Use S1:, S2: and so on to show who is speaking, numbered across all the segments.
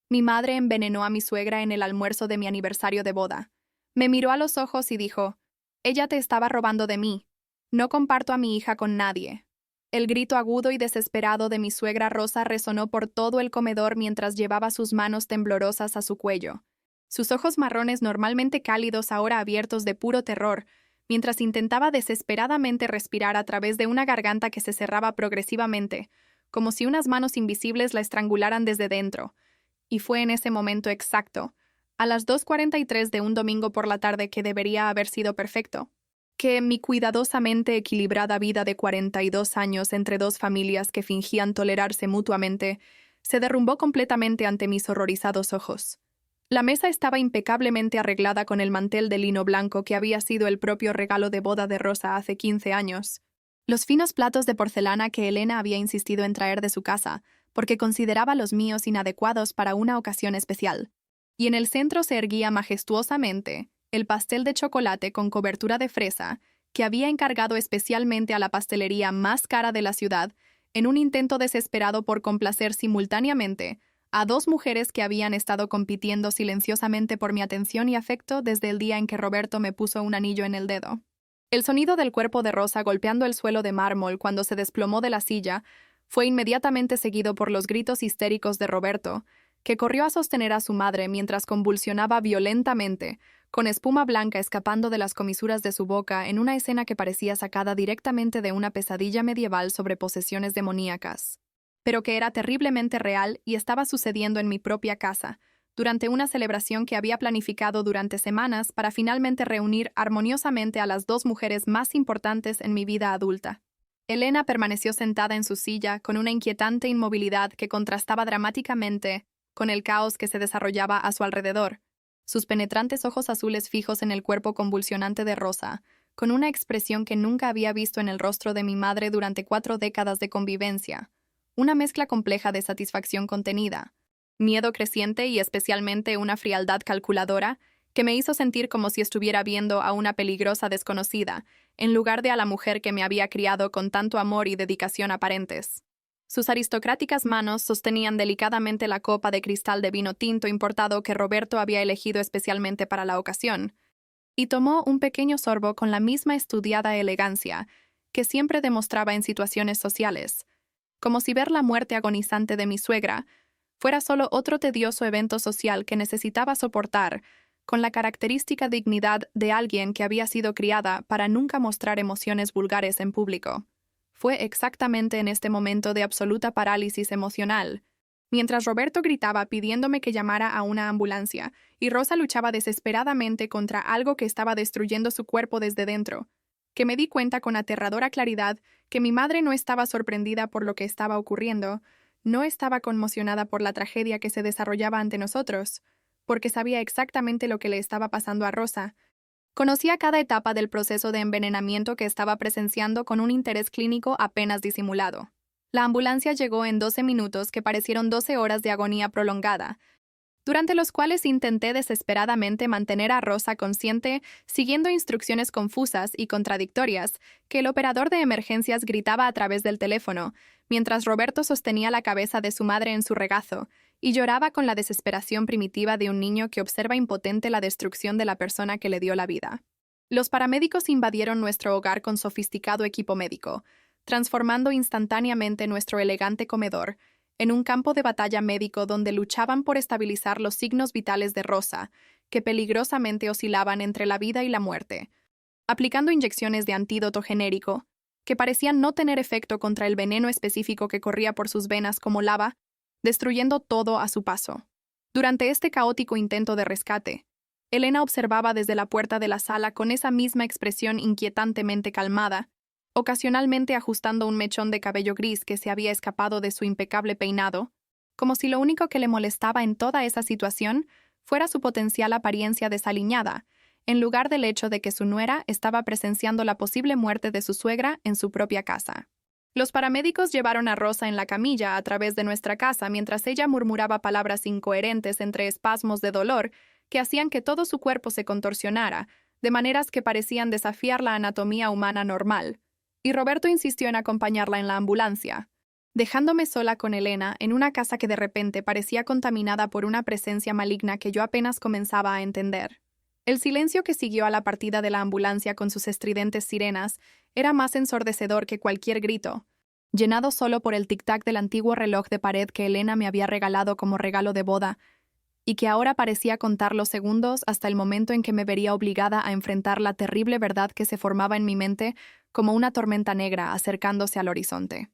S1: Mi madre envenenó a mi suegra en el almuerzo de mi aniversario de boda. Me miró a los ojos y dijo, ella te estaba robando de mí. No comparto a mi hija con nadie. El grito agudo y desesperado de mi suegra Rosa resonó por todo el comedor mientras llevaba sus manos temblorosas a su cuello. Sus ojos marrones normalmente cálidos ahora abiertos de puro terror, mientras intentaba desesperadamente respirar a través de una garganta que se cerraba progresivamente, como si unas manos invisibles la estrangularan desde dentro. Y fue en ese momento exacto, a las 2:43 de un domingo por la tarde que debería haber sido perfecto, que mi cuidadosamente equilibrada vida de 42 años entre dos familias que fingían tolerarse mutuamente se derrumbó completamente ante mis horrorizados ojos. La mesa estaba impecablemente arreglada con el mantel de lino blanco que había sido el propio regalo de boda de Rosa hace 15 años. Los finos platos de porcelana que Elena había insistido en traer de su casa, porque consideraba los míos inadecuados para una ocasión especial. Y en el centro se erguía majestuosamente el pastel de chocolate con cobertura de fresa que había encargado especialmente a la pastelería más cara de la ciudad en un intento desesperado por complacer simultáneamente a dos mujeres que habían estado compitiendo silenciosamente por mi atención y afecto desde el día en que Roberto me puso un anillo en el dedo. El sonido del cuerpo de Rosa golpeando el suelo de mármol cuando se desplomó de la silla fue inmediatamente seguido por los gritos histéricos de Roberto, que corrió a sostener a su madre mientras convulsionaba violentamente, con espuma blanca escapando de las comisuras de su boca en una escena que parecía sacada directamente de una pesadilla medieval sobre posesiones demoníacas, pero que era terriblemente real y estaba sucediendo en mi propia casa, durante una celebración que había planificado durante semanas para finalmente reunir armoniosamente a las dos mujeres más importantes en mi vida adulta. Elena permaneció sentada en su silla con una inquietante inmovilidad que contrastaba dramáticamente con el caos que se desarrollaba a su alrededor, sus penetrantes ojos azules fijos en el cuerpo convulsionante de Rosa, con una expresión que nunca había visto en el rostro de mi madre durante 4 décadas de convivencia, una mezcla compleja de satisfacción contenida, miedo creciente y especialmente una frialdad calculadora que me hizo sentir como si estuviera viendo a una peligrosa desconocida, en lugar de a la mujer que me había criado con tanto amor y dedicación aparentes. Sus aristocráticas manos sostenían delicadamente la copa de cristal de vino tinto importado que Roberto había elegido especialmente para la ocasión, y tomó un pequeño sorbo con la misma estudiada elegancia que siempre demostraba en situaciones sociales, como si ver la muerte agonizante de mi suegra fuera solo otro tedioso evento social que necesitaba soportar con la característica dignidad de alguien que había sido criada para nunca mostrar emociones vulgares en público. Fue exactamente en este momento de absoluta parálisis emocional, mientras Roberto gritaba pidiéndome que llamara a una ambulancia, y Rosa luchaba desesperadamente contra algo que estaba destruyendo su cuerpo desde dentro, que me di cuenta con aterradora claridad que mi madre no estaba sorprendida por lo que estaba ocurriendo, no estaba conmocionada por la tragedia que se desarrollaba ante nosotros, porque sabía exactamente lo que le estaba pasando a Rosa. Conocía cada etapa del proceso de envenenamiento que estaba presenciando con un interés clínico apenas disimulado. La ambulancia llegó en 12 minutos que parecieron 12 horas de agonía prolongada, durante los cuales intenté desesperadamente mantener a Rosa consciente, siguiendo instrucciones confusas y contradictorias que el operador de emergencias gritaba a través del teléfono, mientras Roberto sostenía la cabeza de su madre en su regazo y lloraba con la desesperación primitiva de un niño que observa impotente la destrucción de la persona que le dio la vida. Los paramédicos invadieron nuestro hogar con sofisticado equipo médico, transformando instantáneamente nuestro elegante comedor en un campo de batalla médico donde luchaban por estabilizar los signos vitales de Rosa, que peligrosamente oscilaban entre la vida y la muerte, aplicando inyecciones de antídoto genérico, que parecían no tener efecto contra el veneno específico que corría por sus venas como lava, destruyendo todo a su paso. Durante este caótico intento de rescate, Elena observaba desde la puerta de la sala con esa misma expresión inquietantemente calmada, ocasionalmente ajustando un mechón de cabello gris que se había escapado de su impecable peinado, como si lo único que le molestaba en toda esa situación fuera su potencial apariencia desaliñada, en lugar del hecho de que su nuera estaba presenciando la posible muerte de su suegra en su propia casa. Los paramédicos llevaron a Rosa en la camilla a través de nuestra casa mientras ella murmuraba palabras incoherentes entre espasmos de dolor que hacían que todo su cuerpo se contorsionara, de maneras que parecían desafiar la anatomía humana normal, y Roberto insistió en acompañarla en la ambulancia, dejándome sola con Elena en una casa que de repente parecía contaminada por una presencia maligna que yo apenas comenzaba a entender. El silencio que siguió a la partida de la ambulancia con sus estridentes sirenas era más ensordecedor que cualquier grito, llenado solo por el tic-tac del antiguo reloj de pared que Elena me había regalado como regalo de boda, y que ahora parecía contar los segundos hasta el momento en que me vería obligada a enfrentar la terrible verdad que se formaba en mi mente como una tormenta negra acercándose al horizonte.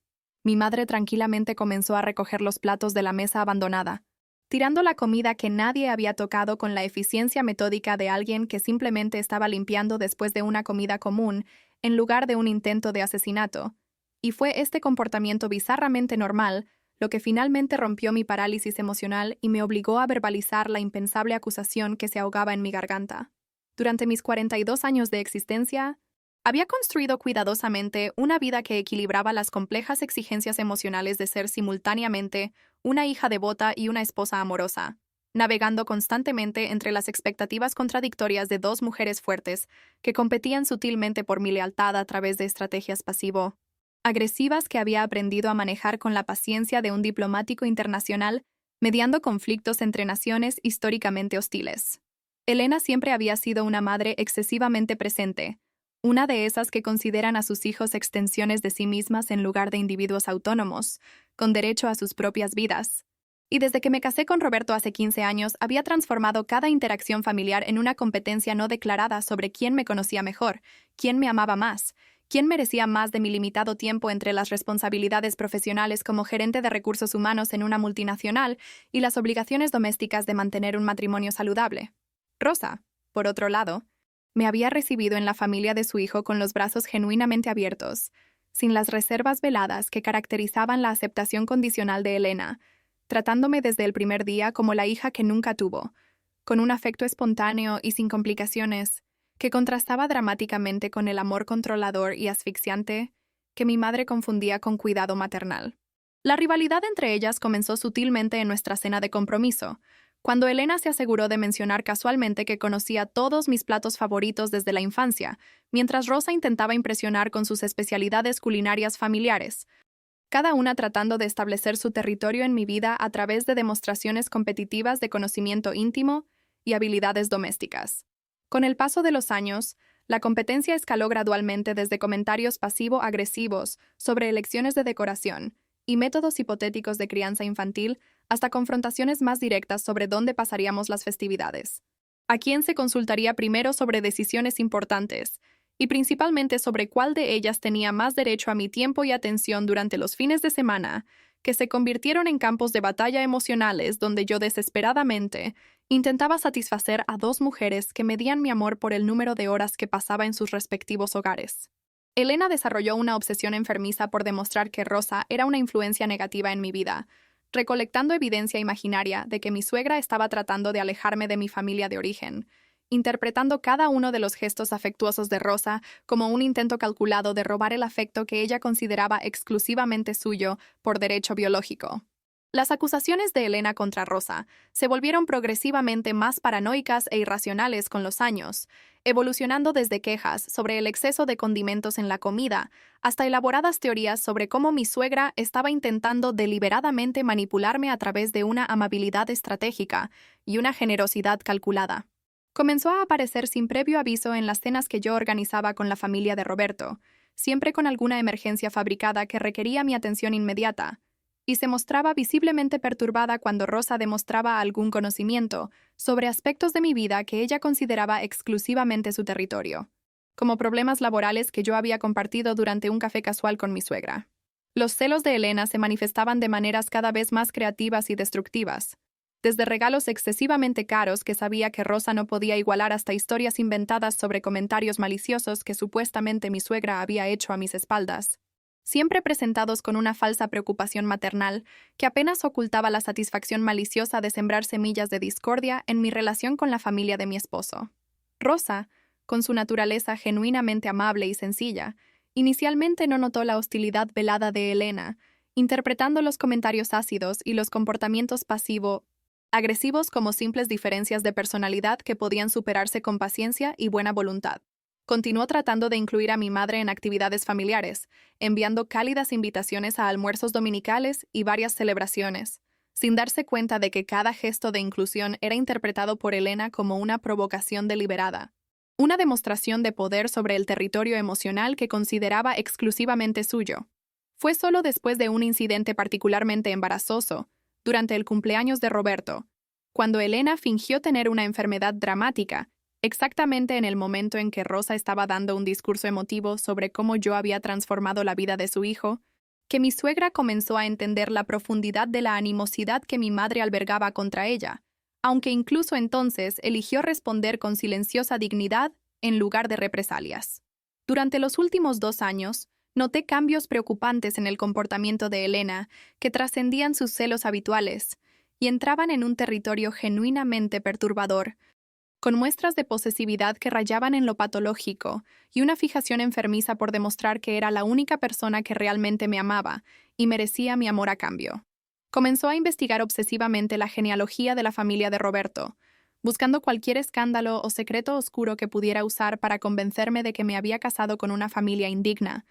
S1: Mi madre tranquilamente comenzó a recoger los platos de la mesa abandonada, tirando la comida que nadie había tocado con la eficiencia metódica de alguien que simplemente estaba limpiando después de una comida común en lugar de un intento de asesinato, y fue este comportamiento bizarramente normal lo que finalmente rompió mi parálisis emocional y me obligó a verbalizar la impensable acusación que se ahogaba en mi garganta. Durante mis 42 años de existencia, había construido cuidadosamente una vida que equilibraba las complejas exigencias emocionales de ser simultáneamente una hija devota y una esposa amorosa, navegando constantemente entre las expectativas contradictorias de dos mujeres fuertes que competían sutilmente por mi lealtad a través de estrategias pasivo-agresivas que había aprendido a manejar con la paciencia de un diplomático internacional, mediando conflictos entre naciones históricamente hostiles. Elena siempre había sido una madre excesivamente presente, una de esas que consideran a sus hijos extensiones de sí mismas en lugar de individuos autónomos, con derecho a sus propias vidas. Y desde que me casé con Roberto hace 15 años, había transformado cada interacción familiar en una competencia no declarada sobre quién me conocía mejor, quién me amaba más, quién merecía más de mi limitado tiempo entre las responsabilidades profesionales como gerente de recursos humanos en una multinacional y las obligaciones domésticas de mantener un matrimonio saludable. Rosa, por otro lado, me había recibido en la familia de su hijo con los brazos genuinamente abiertos, sin las reservas veladas que caracterizaban la aceptación condicional de Elena, tratándome desde el primer día como la hija que nunca tuvo, con un afecto espontáneo y sin complicaciones, que contrastaba dramáticamente con el amor controlador y asfixiante que mi madre confundía con cuidado maternal. La rivalidad entre ellas comenzó sutilmente en nuestra cena de compromiso, cuando Elena se aseguró de mencionar casualmente que conocía todos mis platos favoritos desde la infancia, mientras Rosa intentaba impresionar con sus especialidades culinarias familiares, cada una tratando de establecer su territorio en mi vida a través de demostraciones competitivas de conocimiento íntimo y habilidades domésticas. Con el paso de los años, la competencia escaló gradualmente desde comentarios pasivo-agresivos sobre elecciones de decoración y métodos hipotéticos de crianza infantil hasta confrontaciones más directas sobre dónde pasaríamos las festividades, a quién se consultaría primero sobre decisiones importantes, y principalmente sobre cuál de ellas tenía más derecho a mi tiempo y atención durante los fines de semana, que se convirtieron en campos de batalla emocionales donde yo desesperadamente intentaba satisfacer a dos mujeres que medían mi amor por el número de horas que pasaba en sus respectivos hogares. Elena desarrolló una obsesión enfermiza por demostrar que Rosa era una influencia negativa en mi vida, recolectando evidencia imaginaria de que mi suegra estaba tratando de alejarme de mi familia de origen, interpretando cada uno de los gestos afectuosos de Rosa como un intento calculado de robar el afecto que ella consideraba exclusivamente suyo por derecho biológico. Las acusaciones de Elena contra Rosa se volvieron progresivamente más paranoicas e irracionales con los años, evolucionando desde quejas sobre el exceso de condimentos en la comida hasta elaboradas teorías sobre cómo mi suegra estaba intentando deliberadamente manipularme a través de una amabilidad estratégica y una generosidad calculada. Comenzó a aparecer sin previo aviso en las cenas que yo organizaba con la familia de Roberto, siempre con alguna emergencia fabricada que requería mi atención inmediata, y se mostraba visiblemente perturbada cuando Rosa demostraba algún conocimiento sobre aspectos de mi vida que ella consideraba exclusivamente su territorio, como problemas laborales que yo había compartido durante un café casual con mi suegra. Los celos de Elena se manifestaban de maneras cada vez más creativas y destructivas, desde regalos excesivamente caros que sabía que Rosa no podía igualar hasta historias inventadas sobre comentarios maliciosos que supuestamente mi suegra había hecho a mis espaldas, siempre presentados con una falsa preocupación maternal que apenas ocultaba la satisfacción maliciosa de sembrar semillas de discordia en mi relación con la familia de mi esposo. Rosa, con su naturaleza genuinamente amable y sencilla, inicialmente no notó la hostilidad velada de Elena, interpretando los comentarios ácidos y los comportamientos pasivo-agresivos como simples diferencias de personalidad que podían superarse con paciencia y buena voluntad. Continuó tratando de incluir a mi madre en actividades familiares, enviando cálidas invitaciones a almuerzos dominicales y varias celebraciones, sin darse cuenta de que cada gesto de inclusión era interpretado por Elena como una provocación deliberada, una demostración de poder sobre el territorio emocional que consideraba exclusivamente suyo. Fue solo después de un incidente particularmente embarazoso, durante el cumpleaños de Roberto, cuando Elena fingió tener una enfermedad dramática, exactamente en el momento en que Rosa estaba dando un discurso emotivo sobre cómo yo había transformado la vida de su hijo, que mi suegra comenzó a entender la profundidad de la animosidad que mi madre albergaba contra ella, aunque incluso entonces eligió responder con silenciosa dignidad en lugar de represalias. Durante los últimos 2 años, noté cambios preocupantes en el comportamiento de Elena que trascendían sus celos habituales y entraban en un territorio genuinamente perturbador, con muestras de posesividad que rayaban en lo patológico y una fijación enfermiza por demostrar que era la única persona que realmente me amaba y merecía mi amor a cambio. Comenzó a investigar obsesivamente la genealogía de la familia de Roberto, buscando cualquier escándalo o secreto oscuro que pudiera usar para convencerme de que me había casado con una familia indigna.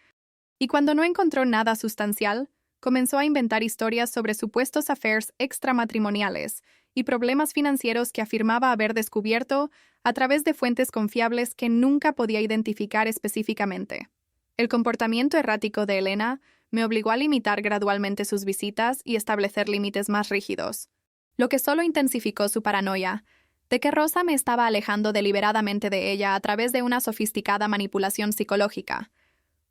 S1: Y cuando no encontró nada sustancial, comenzó a inventar historias sobre supuestos affairs extramatrimoniales y problemas financieros que afirmaba haber descubierto a través de fuentes confiables que nunca podía identificar específicamente. El comportamiento errático de Elena me obligó a limitar gradualmente sus visitas y establecer límites más rígidos, lo que solo intensificó su paranoia de que Rosa me estaba alejando deliberadamente de ella a través de una sofisticada manipulación psicológica,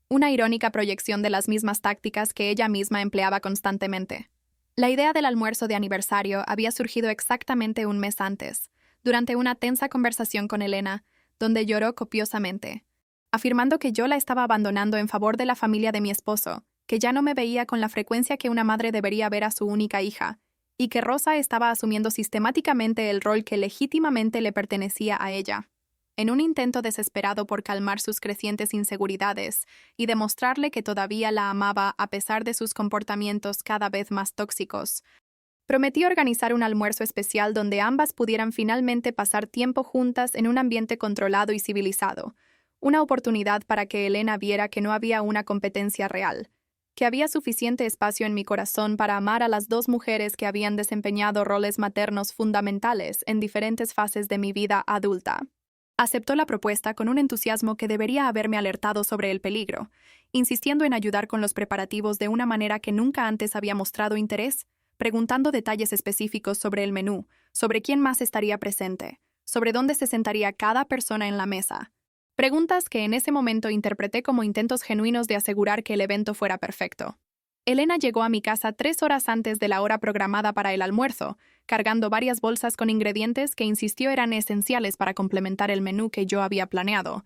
S1: una irónica proyección de las mismas tácticas que ella misma empleaba constantemente. La idea del almuerzo de aniversario había surgido exactamente un mes antes, durante una tensa conversación con Elena, donde lloró copiosamente, afirmando que yo la estaba abandonando en favor de la familia de mi esposo, que ya no me veía con la frecuencia que una madre debería ver a su única hija, y que Rosa estaba asumiendo sistemáticamente el rol que legítimamente le pertenecía a ella. En un intento desesperado por calmar sus crecientes inseguridades y demostrarle que todavía la amaba a pesar de sus comportamientos cada vez más tóxicos, prometí organizar un almuerzo especial donde ambas pudieran finalmente pasar tiempo juntas en un ambiente controlado y civilizado, una oportunidad para que Elena viera que no había una competencia real, que había suficiente espacio en mi corazón para amar a las 2 mujeres que habían desempeñado roles maternos fundamentales en diferentes fases de mi vida adulta. Aceptó la propuesta con un entusiasmo que debería haberme alertado sobre el peligro, insistiendo en ayudar con los preparativos de una manera que nunca antes había mostrado interés, preguntando detalles específicos sobre el menú, sobre quién más estaría presente, sobre dónde se sentaría cada persona en la mesa. Preguntas que en ese momento interpreté como intentos genuinos de asegurar que el evento fuera perfecto. Elena llegó a mi casa 3 horas antes de la hora programada para el almuerzo, cargando varias bolsas con ingredientes que insistió eran esenciales para complementar el menú que yo había planeado,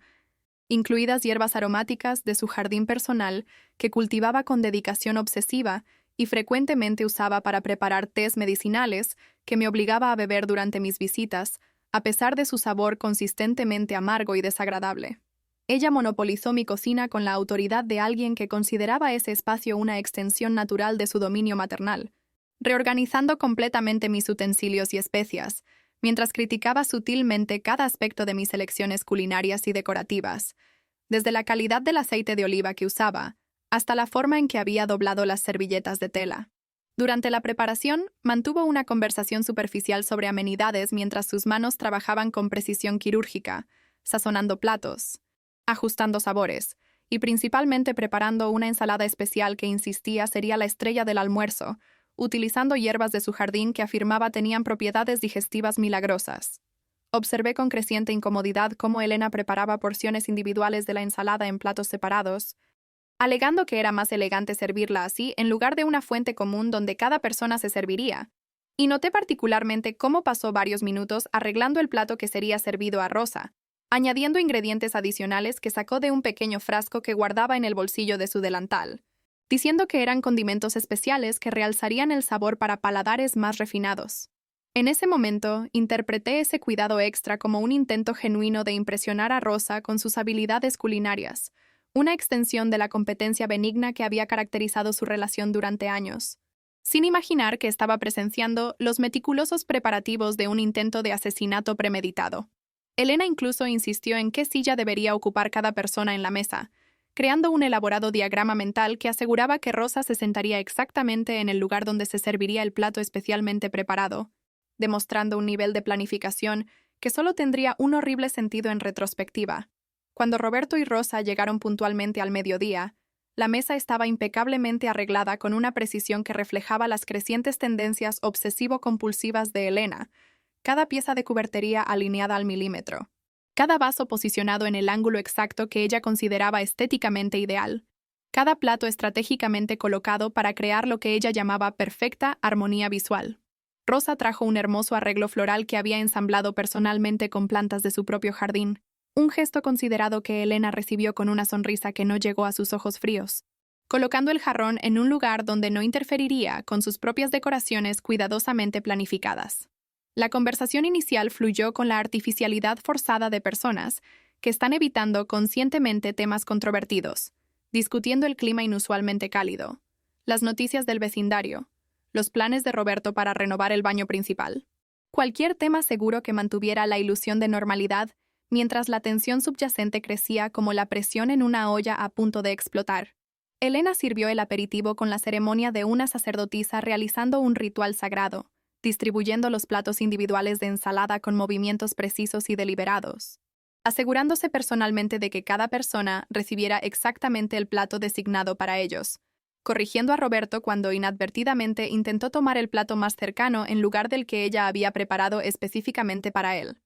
S1: incluidas hierbas aromáticas de su jardín personal que cultivaba con dedicación obsesiva y frecuentemente usaba para preparar tés medicinales que me obligaba a beber durante mis visitas, a pesar de su sabor consistentemente amargo y desagradable. Ella monopolizó mi cocina con la autoridad de alguien que consideraba ese espacio una extensión natural de su dominio maternal, reorganizando completamente mis utensilios y especias, mientras criticaba sutilmente cada aspecto de mis elecciones culinarias y decorativas, desde la calidad del aceite de oliva que usaba, hasta la forma en que había doblado las servilletas de tela. Durante la preparación, mantuvo una conversación superficial sobre amenidades mientras sus manos trabajaban con precisión quirúrgica, sazonando platos, ajustando sabores, y principalmente preparando una ensalada especial que insistía sería la estrella del almuerzo, utilizando hierbas de su jardín que afirmaba tenían propiedades digestivas milagrosas. Observé con creciente incomodidad cómo Elena preparaba porciones individuales de la ensalada en platos separados, alegando que era más elegante servirla así en lugar de una fuente común donde cada persona se serviría. Y noté particularmente cómo pasó varios minutos arreglando el plato que sería servido a Rosa, añadiendo ingredientes adicionales que sacó de un pequeño frasco que guardaba en el bolsillo de su delantal, diciendo que eran condimentos especiales que realzarían el sabor para paladares más refinados. En ese momento, interpreté ese cuidado extra como un intento genuino de impresionar a Rosa con sus habilidades culinarias, una extensión de la competencia benigna que había caracterizado su relación durante años, sin imaginar que estaba presenciando los meticulosos preparativos de un intento de asesinato premeditado. Elena incluso insistió en qué silla debería ocupar cada persona en la mesa, creando un elaborado diagrama mental que aseguraba que Rosa se sentaría exactamente en el lugar donde se serviría el plato especialmente preparado, demostrando un nivel de planificación que solo tendría un horrible sentido en retrospectiva. Cuando Roberto y Rosa llegaron puntualmente al mediodía, la mesa estaba impecablemente arreglada con una precisión que reflejaba las crecientes tendencias obsesivo-compulsivas de Elena, cada pieza de cubertería alineada al milímetro, cada vaso posicionado en el ángulo exacto que ella consideraba estéticamente ideal, cada plato estratégicamente colocado para crear lo que ella llamaba perfecta armonía visual. Rosa trajo un hermoso arreglo floral que había ensamblado personalmente con plantas de su propio jardín, un gesto considerado que Elena recibió con una sonrisa que no llegó a sus ojos fríos, colocando el jarrón en un lugar donde no interferiría con sus propias decoraciones cuidadosamente planificadas. La conversación inicial fluyó con la artificialidad forzada de personas que están evitando conscientemente temas controvertidos, discutiendo el clima inusualmente cálido, las noticias del vecindario, los planes de Roberto para renovar el baño principal. Cualquier tema seguro que mantuviera la ilusión de normalidad mientras la tensión subyacente crecía como la presión en una olla a punto de explotar. Elena sirvió el aperitivo con la ceremonia de una sacerdotisa realizando un ritual sagrado, distribuyendo los platos individuales de ensalada con movimientos precisos y deliberados, asegurándose personalmente de que cada persona recibiera exactamente el plato designado para ellos, corrigiendo a Roberto cuando inadvertidamente intentó tomar el plato más cercano en lugar del que ella había preparado específicamente para él.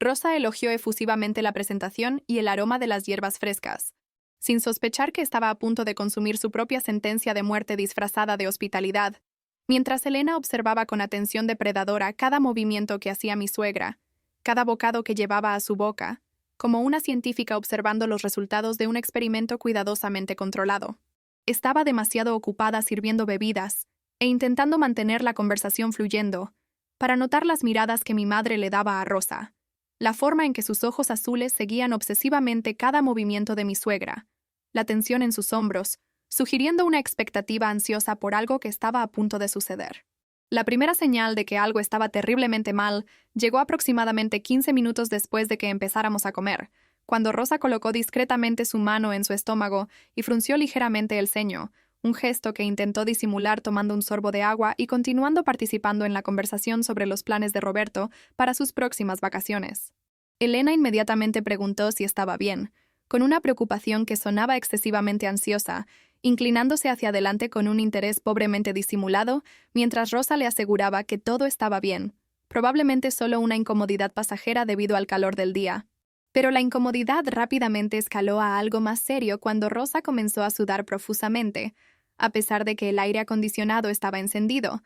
S1: Rosa elogió efusivamente la presentación y el aroma de las hierbas frescas, sin sospechar que estaba a punto de consumir su propia sentencia de muerte disfrazada de hospitalidad, mientras Elena observaba con atención depredadora cada movimiento que hacía mi suegra, cada bocado que llevaba a su boca, como una científica observando los resultados de un experimento cuidadosamente controlado. Estaba demasiado ocupada sirviendo bebidas e intentando mantener la conversación fluyendo para notar las miradas que mi madre le daba a Rosa, la forma en que sus ojos azules seguían obsesivamente cada movimiento de mi suegra, la tensión en sus hombros, sugiriendo una expectativa ansiosa por algo que estaba a punto de suceder. La primera señal de que algo estaba terriblemente mal llegó aproximadamente 15 minutos después de que empezáramos a comer, cuando Rosa colocó discretamente su mano en su estómago y frunció ligeramente el ceño, un gesto que intentó disimular tomando un sorbo de agua y continuando participando en la conversación sobre los planes de Roberto para sus próximas vacaciones. Elena inmediatamente preguntó si estaba bien, con una preocupación que sonaba excesivamente ansiosa, inclinándose hacia adelante con un interés pobremente disimulado, mientras Rosa le aseguraba que todo estaba bien, probablemente solo una incomodidad pasajera debido al calor del día. Pero la incomodidad rápidamente escaló a algo más serio cuando Rosa comenzó a sudar profusamente, a pesar de que el aire acondicionado estaba encendido,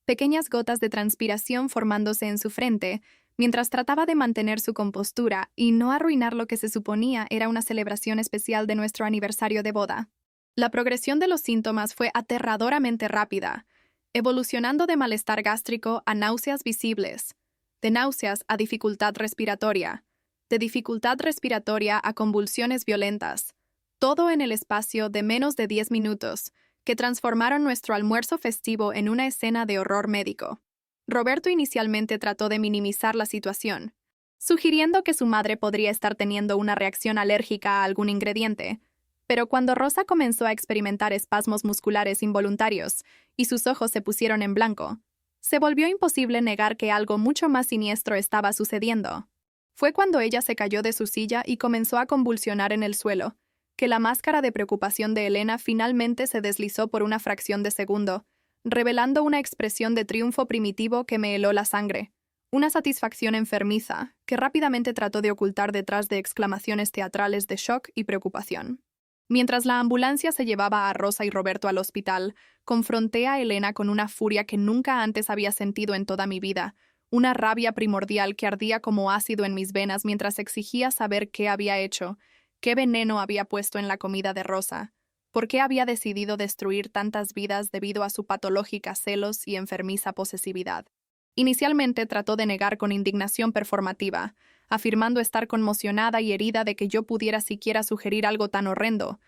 S1: pequeñas gotas de transpiración formándose en su frente, mientras trataba de mantener su compostura y no arruinar lo que se suponía era una celebración especial de nuestro aniversario de boda. La progresión de los síntomas fue aterradoramente rápida, evolucionando de malestar gástrico a náuseas visibles, de náuseas a dificultad respiratoria, de dificultad respiratoria a convulsiones violentas, todo en el espacio de menos de 10 minutos, que transformaron nuestro almuerzo festivo en una escena de horror médico. Roberto inicialmente trató de minimizar la situación, sugiriendo que su madre podría estar teniendo una reacción alérgica a algún ingrediente, pero cuando Rosa comenzó a experimentar espasmos musculares involuntarios y sus ojos se pusieron en blanco, se volvió imposible negar que algo mucho más siniestro estaba sucediendo. Fue cuando ella se cayó de su silla y comenzó a convulsionar en el suelo, que la máscara de preocupación de Elena finalmente se deslizó por una fracción de segundo, revelando una expresión de triunfo primitivo que me heló la sangre, una satisfacción enfermiza que rápidamente trató de ocultar detrás de exclamaciones teatrales de shock y preocupación. Mientras la ambulancia se llevaba a Rosa y Roberto al hospital, confronté a Elena con una furia que nunca antes había sentido en toda mi vida, una rabia primordial que ardía como ácido en mis venas mientras exigía saber qué había hecho, qué veneno había puesto en la comida de Rosa, por qué había decidido destruir tantas vidas debido a su patológica celos y enfermiza posesividad. Inicialmente trató de negar con indignación performativa, afirmando estar conmocionada y herida de que yo pudiera siquiera sugerir algo tan horrendo,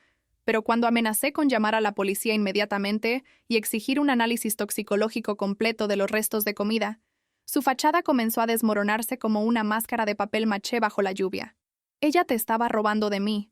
S1: pero cuando amenacé con llamar a la policía inmediatamente y exigir un análisis toxicológico completo de los restos de comida, Su fachada comenzó a desmoronarse como una máscara de papel maché bajo la lluvia. Ella te estaba robando de mí.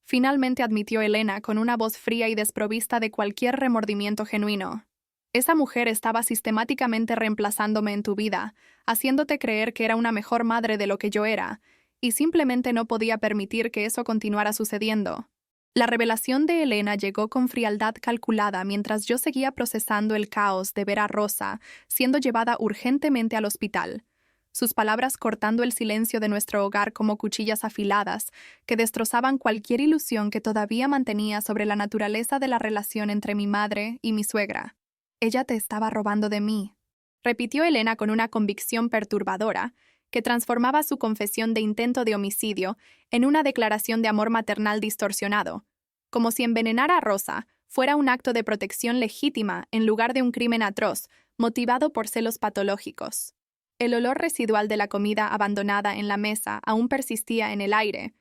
S1: Finalmente admitió Elena con una voz fría y desprovista de cualquier remordimiento genuino. Esa mujer estaba sistemáticamente reemplazándome en tu vida, haciéndote creer que era una mejor madre de lo que yo era, y simplemente no podía permitir que eso continuara sucediendo. La revelación de Elena llegó con frialdad calculada mientras yo seguía procesando el caos de ver a Rosa siendo llevada urgentemente al hospital, sus palabras cortando el silencio de nuestro hogar como cuchillas afiladas que destrozaban cualquier ilusión que todavía mantenía sobre la naturaleza de la relación entre mi madre y mi suegra. Ella te estaba robando de mí, repitió Elena con una convicción perturbadora que transformaba su confesión de intento de homicidio en una declaración de amor maternal distorsionado, como si envenenar a Rosa fuera un acto de protección legítima en lugar de un crimen atroz, motivado por celos patológicos. El olor residual de la comida abandonada en la mesa aún persistía en el aire,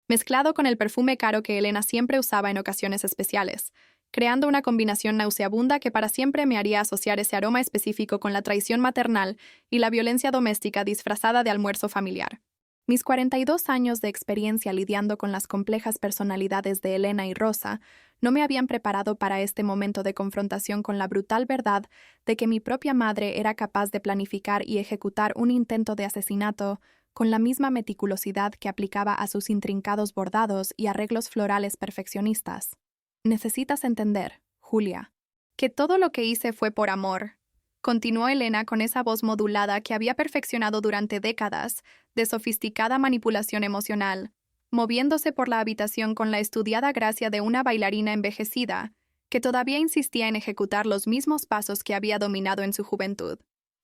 S1: mezclado con el perfume caro que Elena siempre usaba en ocasiones especiales, creando una combinación nauseabunda que para siempre me haría asociar ese aroma específico con la traición maternal y la violencia doméstica disfrazada de almuerzo familiar. Mis 42 años de experiencia lidiando con las complejas personalidades de Elena y Rosa no me habían preparado para este momento de confrontación con la brutal verdad de que mi propia madre era capaz de planificar y ejecutar un intento de asesinato con la misma meticulosidad que aplicaba a sus intrincados bordados y arreglos florales perfeccionistas. Necesitas entender, Julia, que todo lo que hice fue por amor, continuó Elena con esa voz modulada que había perfeccionado durante décadas de sofisticada manipulación emocional, moviéndose por la habitación con la estudiada gracia de una bailarina envejecida que todavía insistía en ejecutar los mismos pasos que había dominado en su juventud.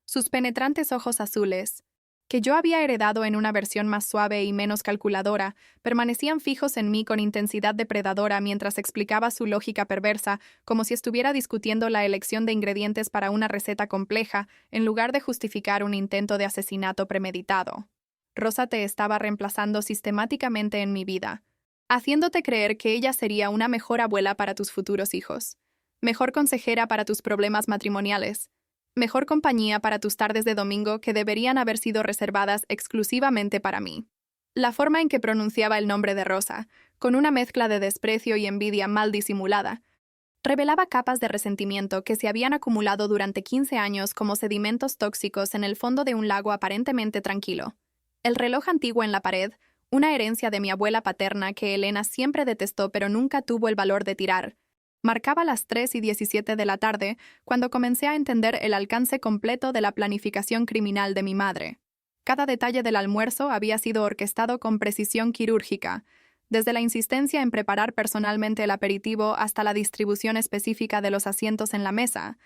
S1: Sus penetrantes ojos azules, que yo había heredado en una versión más suave y menos calculadora, permanecían fijos en mí con intensidad depredadora mientras explicaba su lógica perversa, como si estuviera discutiendo la elección de ingredientes para una receta compleja, en lugar de justificar un intento de asesinato premeditado. Rosa te estaba reemplazando sistemáticamente en mi vida, haciéndote creer que ella sería una mejor abuela para tus futuros hijos, mejor consejera para tus problemas matrimoniales, mejor compañía para tus tardes de domingo que deberían haber sido reservadas exclusivamente para mí. La forma en que pronunciaba el nombre de Rosa, con una mezcla de desprecio y envidia mal disimulada, revelaba capas de resentimiento que se habían acumulado durante 15 años como sedimentos tóxicos en el fondo de un lago aparentemente tranquilo. El reloj antiguo en la pared, una herencia de mi abuela paterna que Elena siempre detestó pero nunca tuvo el valor de tirar, marcaba las 3:17 de la tarde cuando comencé a entender el alcance completo de la planificación criminal de mi madre. Cada detalle del almuerzo había sido orquestado con precisión quirúrgica, desde la insistencia en preparar personalmente el aperitivo hasta la distribución específica de los asientos en la mesa,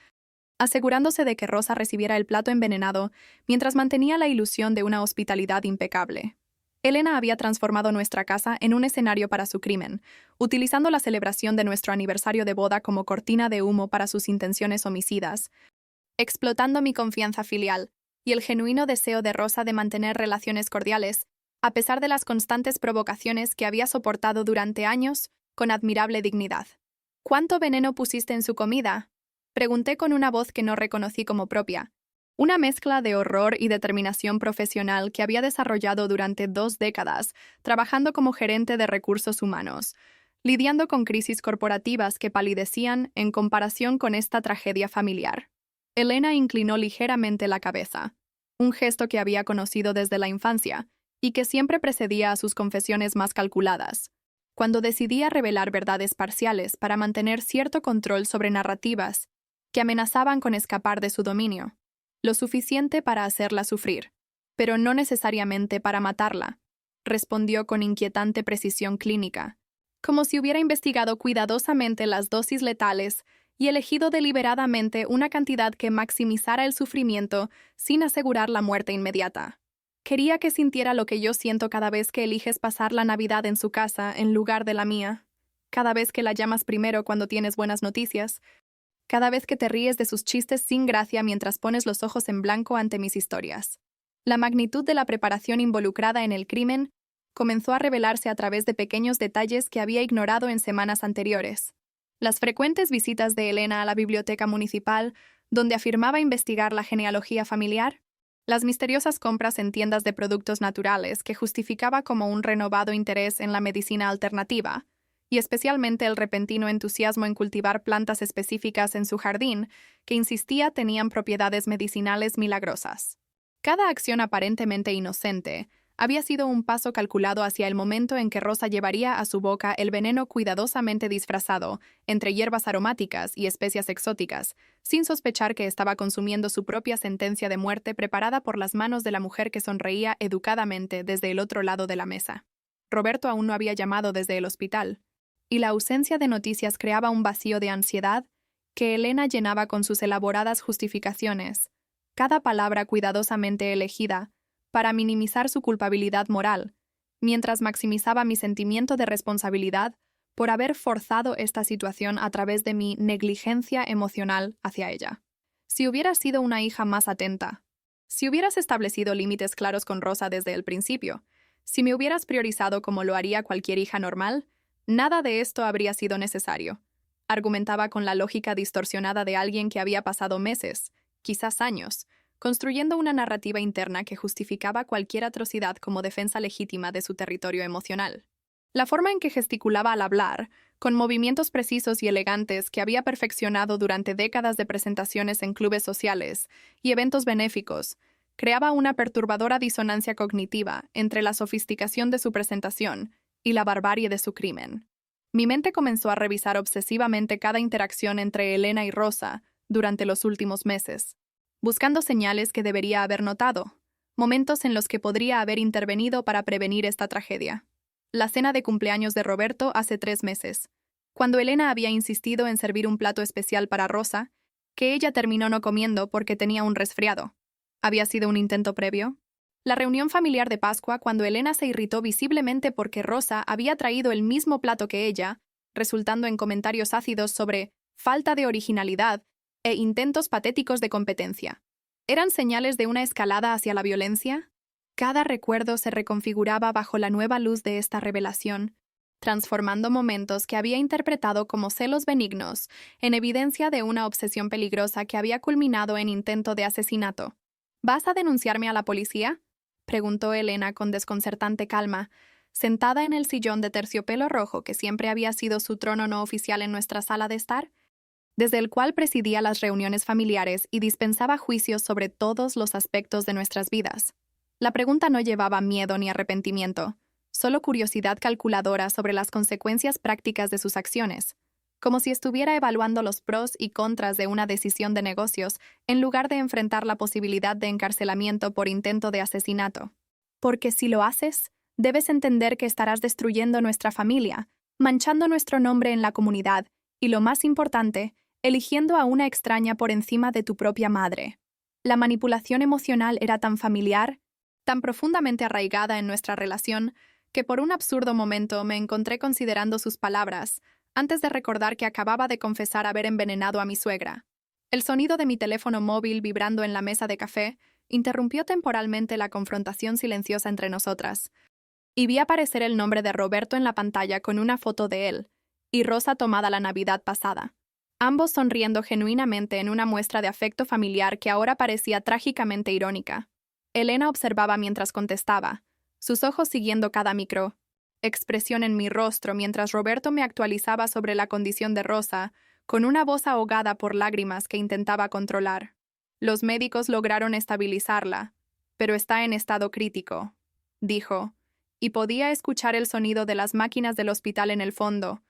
S1: asegurándose de que Rosa recibiera el plato envenenado mientras mantenía la ilusión de una hospitalidad impecable. Elena había transformado nuestra casa en un escenario para su crimen, utilizando la celebración de nuestro aniversario de boda como cortina de humo para sus intenciones homicidas, explotando mi confianza filial y el genuino deseo de Rosa de mantener relaciones cordiales, a pesar de las constantes provocaciones que había soportado durante años con admirable dignidad. ¿Cuánto veneno pusiste en su comida?, pregunté con una voz que no reconocí como propia. Una mezcla de horror y determinación profesional que había desarrollado durante 2 décadas, trabajando como gerente de recursos humanos, lidiando con crisis corporativas que palidecían en comparación con esta tragedia familiar. Elena inclinó ligeramente la cabeza, un gesto que había conocido desde la infancia y que siempre precedía a sus confesiones más calculadas. Cuando decidía revelar verdades parciales para mantener cierto control sobre narrativas que amenazaban con escapar de su dominio, lo suficiente para hacerla sufrir, pero no necesariamente para matarla, respondió con inquietante precisión clínica, como si hubiera investigado cuidadosamente las dosis letales y elegido deliberadamente una cantidad que maximizara el sufrimiento sin asegurar la muerte inmediata. Quería que sintiera lo que yo siento cada vez que eliges pasar la Navidad en su casa en lugar de la mía, cada vez que la llamas primero cuando tienes buenas noticias, cada vez que te ríes de sus chistes sin gracia mientras pones los ojos en blanco ante mis historias. La magnitud de la preparación involucrada en el crimen comenzó a revelarse a través de pequeños detalles que había ignorado en semanas anteriores. Las frecuentes visitas de Elena a la biblioteca municipal, donde afirmaba investigar la genealogía familiar, Las misteriosas compras en tiendas de productos naturales que justificaba como un renovado interés en la medicina alternativa, y especialmente el repentino entusiasmo en cultivar plantas específicas en su jardín, que insistía tenían propiedades medicinales milagrosas. Cada acción aparentemente inocente había sido un paso calculado hacia el momento en que Rosa llevaría a su boca el veneno cuidadosamente disfrazado entre hierbas aromáticas y especias exóticas, sin sospechar que estaba consumiendo su propia sentencia de muerte preparada por las manos de la mujer que sonreía educadamente desde el otro lado de la mesa. Roberto aún no había llamado desde el hospital, y la ausencia de noticias creaba un vacío de ansiedad que Elena llenaba con sus elaboradas justificaciones, cada palabra cuidadosamente elegida, para minimizar su culpabilidad moral, mientras maximizaba mi sentimiento de responsabilidad por haber forzado esta situación a través de mi negligencia emocional hacia ella. Si hubieras sido una hija más atenta, si hubieras establecido límites claros con Rosa desde el principio, si me hubieras priorizado como lo haría cualquier hija normal, nada de esto habría sido necesario. Argumentaba con la lógica distorsionada de alguien que había pasado meses, quizás años, construyendo una narrativa interna que justificaba cualquier atrocidad como defensa legítima de su territorio emocional. La forma en que gesticulaba al hablar, con movimientos precisos y elegantes que había perfeccionado durante décadas de presentaciones en clubes sociales y eventos benéficos, creaba una perturbadora disonancia cognitiva entre la sofisticación de su presentación y la barbarie de su crimen. Mi mente comenzó a revisar obsesivamente cada interacción entre Elena y Rosa durante los últimos meses, buscando señales que debería haber notado, momentos en los que podría haber intervenido para prevenir esta tragedia. La cena de cumpleaños de Roberto hace 3 meses, cuando Elena había insistido en servir un plato especial para Rosa, que ella terminó no comiendo porque tenía un resfriado. ¿Había sido un intento previo? La reunión familiar de Pascua, cuando Elena se irritó visiblemente porque Rosa había traído el mismo plato que ella, resultando en comentarios ácidos sobre falta de originalidad e intentos patéticos de competencia. ¿Eran señales de una escalada hacia la violencia? Cada recuerdo se reconfiguraba bajo la nueva luz de esta revelación, transformando momentos que había interpretado como celos benignos en evidencia de una obsesión peligrosa que había culminado en intento de asesinato. ¿Vas a denunciarme a la policía?, preguntó Elena con desconcertante calma, sentada en el sillón de terciopelo rojo que siempre había sido su trono no oficial en nuestra sala de estar, desde el cual presidía las reuniones familiares y dispensaba juicios sobre todos los aspectos de nuestras vidas. La pregunta no llevaba miedo ni arrepentimiento, solo curiosidad calculadora sobre las consecuencias prácticas de sus acciones, como si estuviera evaluando los pros y contras de una decisión de negocios en lugar de enfrentar la posibilidad de encarcelamiento por intento de asesinato. Porque si lo haces, debes entender que estarás destruyendo nuestra familia, manchando nuestro nombre en la comunidad y, lo más importante, eligiendo a una extraña por encima de tu propia madre. La manipulación emocional era tan familiar, tan profundamente arraigada en nuestra relación, que por un absurdo momento me encontré considerando sus palabras, antes de recordar que acababa de confesar haber envenenado a mi suegra. El sonido de mi teléfono móvil vibrando en la mesa de café interrumpió temporalmente la confrontación silenciosa entre nosotras, y vi aparecer el nombre de Roberto en la pantalla con una foto de él, y Rosa tomada la Navidad pasada, ambos sonriendo genuinamente en una muestra de afecto familiar que ahora parecía trágicamente irónica. Elena observaba mientras contestaba, sus ojos siguiendo cada expresión en mi rostro mientras Roberto me actualizaba sobre la condición de Rosa, con una voz ahogada por lágrimas que intentaba controlar. Los médicos lograron estabilizarla, pero está en estado crítico, dijo, y podía escuchar el sonido de las máquinas del hospital en el fondo,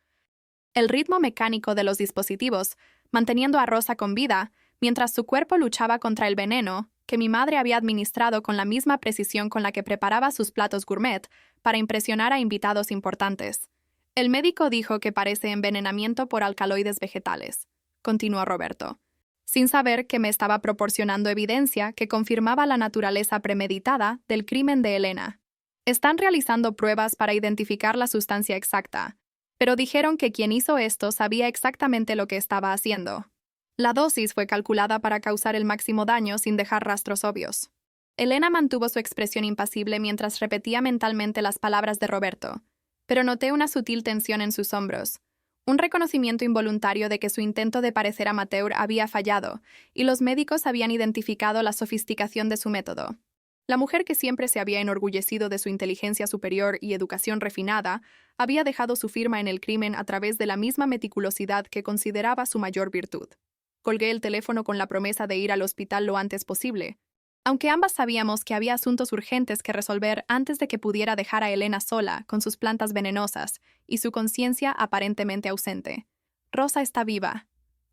S1: el ritmo mecánico de los dispositivos, manteniendo a Rosa con vida, mientras su cuerpo luchaba contra el veneno que mi madre había administrado con la misma precisión con la que preparaba sus platos gourmet para impresionar a invitados importantes. El médico dijo que parece envenenamiento por alcaloides vegetales, continuó Roberto, sin saber que me estaba proporcionando evidencia que confirmaba la naturaleza premeditada del crimen de Elena. Están realizando pruebas para identificar la sustancia exacta, pero dijeron que quien hizo esto sabía exactamente lo que estaba haciendo. La dosis fue calculada para causar el máximo daño sin dejar rastros obvios. Elena mantuvo su expresión impasible mientras repetía mentalmente las palabras de Roberto, pero noté una sutil tensión en sus hombros, Un reconocimiento involuntario de que su intento de parecer amateur había fallado, y los médicos habían identificado la sofisticación de su método. La mujer que siempre se había enorgullecido de su inteligencia superior y educación refinada, había dejado su firma en el crimen a través de la misma meticulosidad que consideraba su mayor virtud. Colgué el teléfono con la promesa de ir al hospital lo antes posible, aunque ambas sabíamos que había asuntos urgentes que resolver antes de que pudiera dejar a Elena sola con sus plantas venenosas y su conciencia aparentemente ausente. «Rosa está viva»,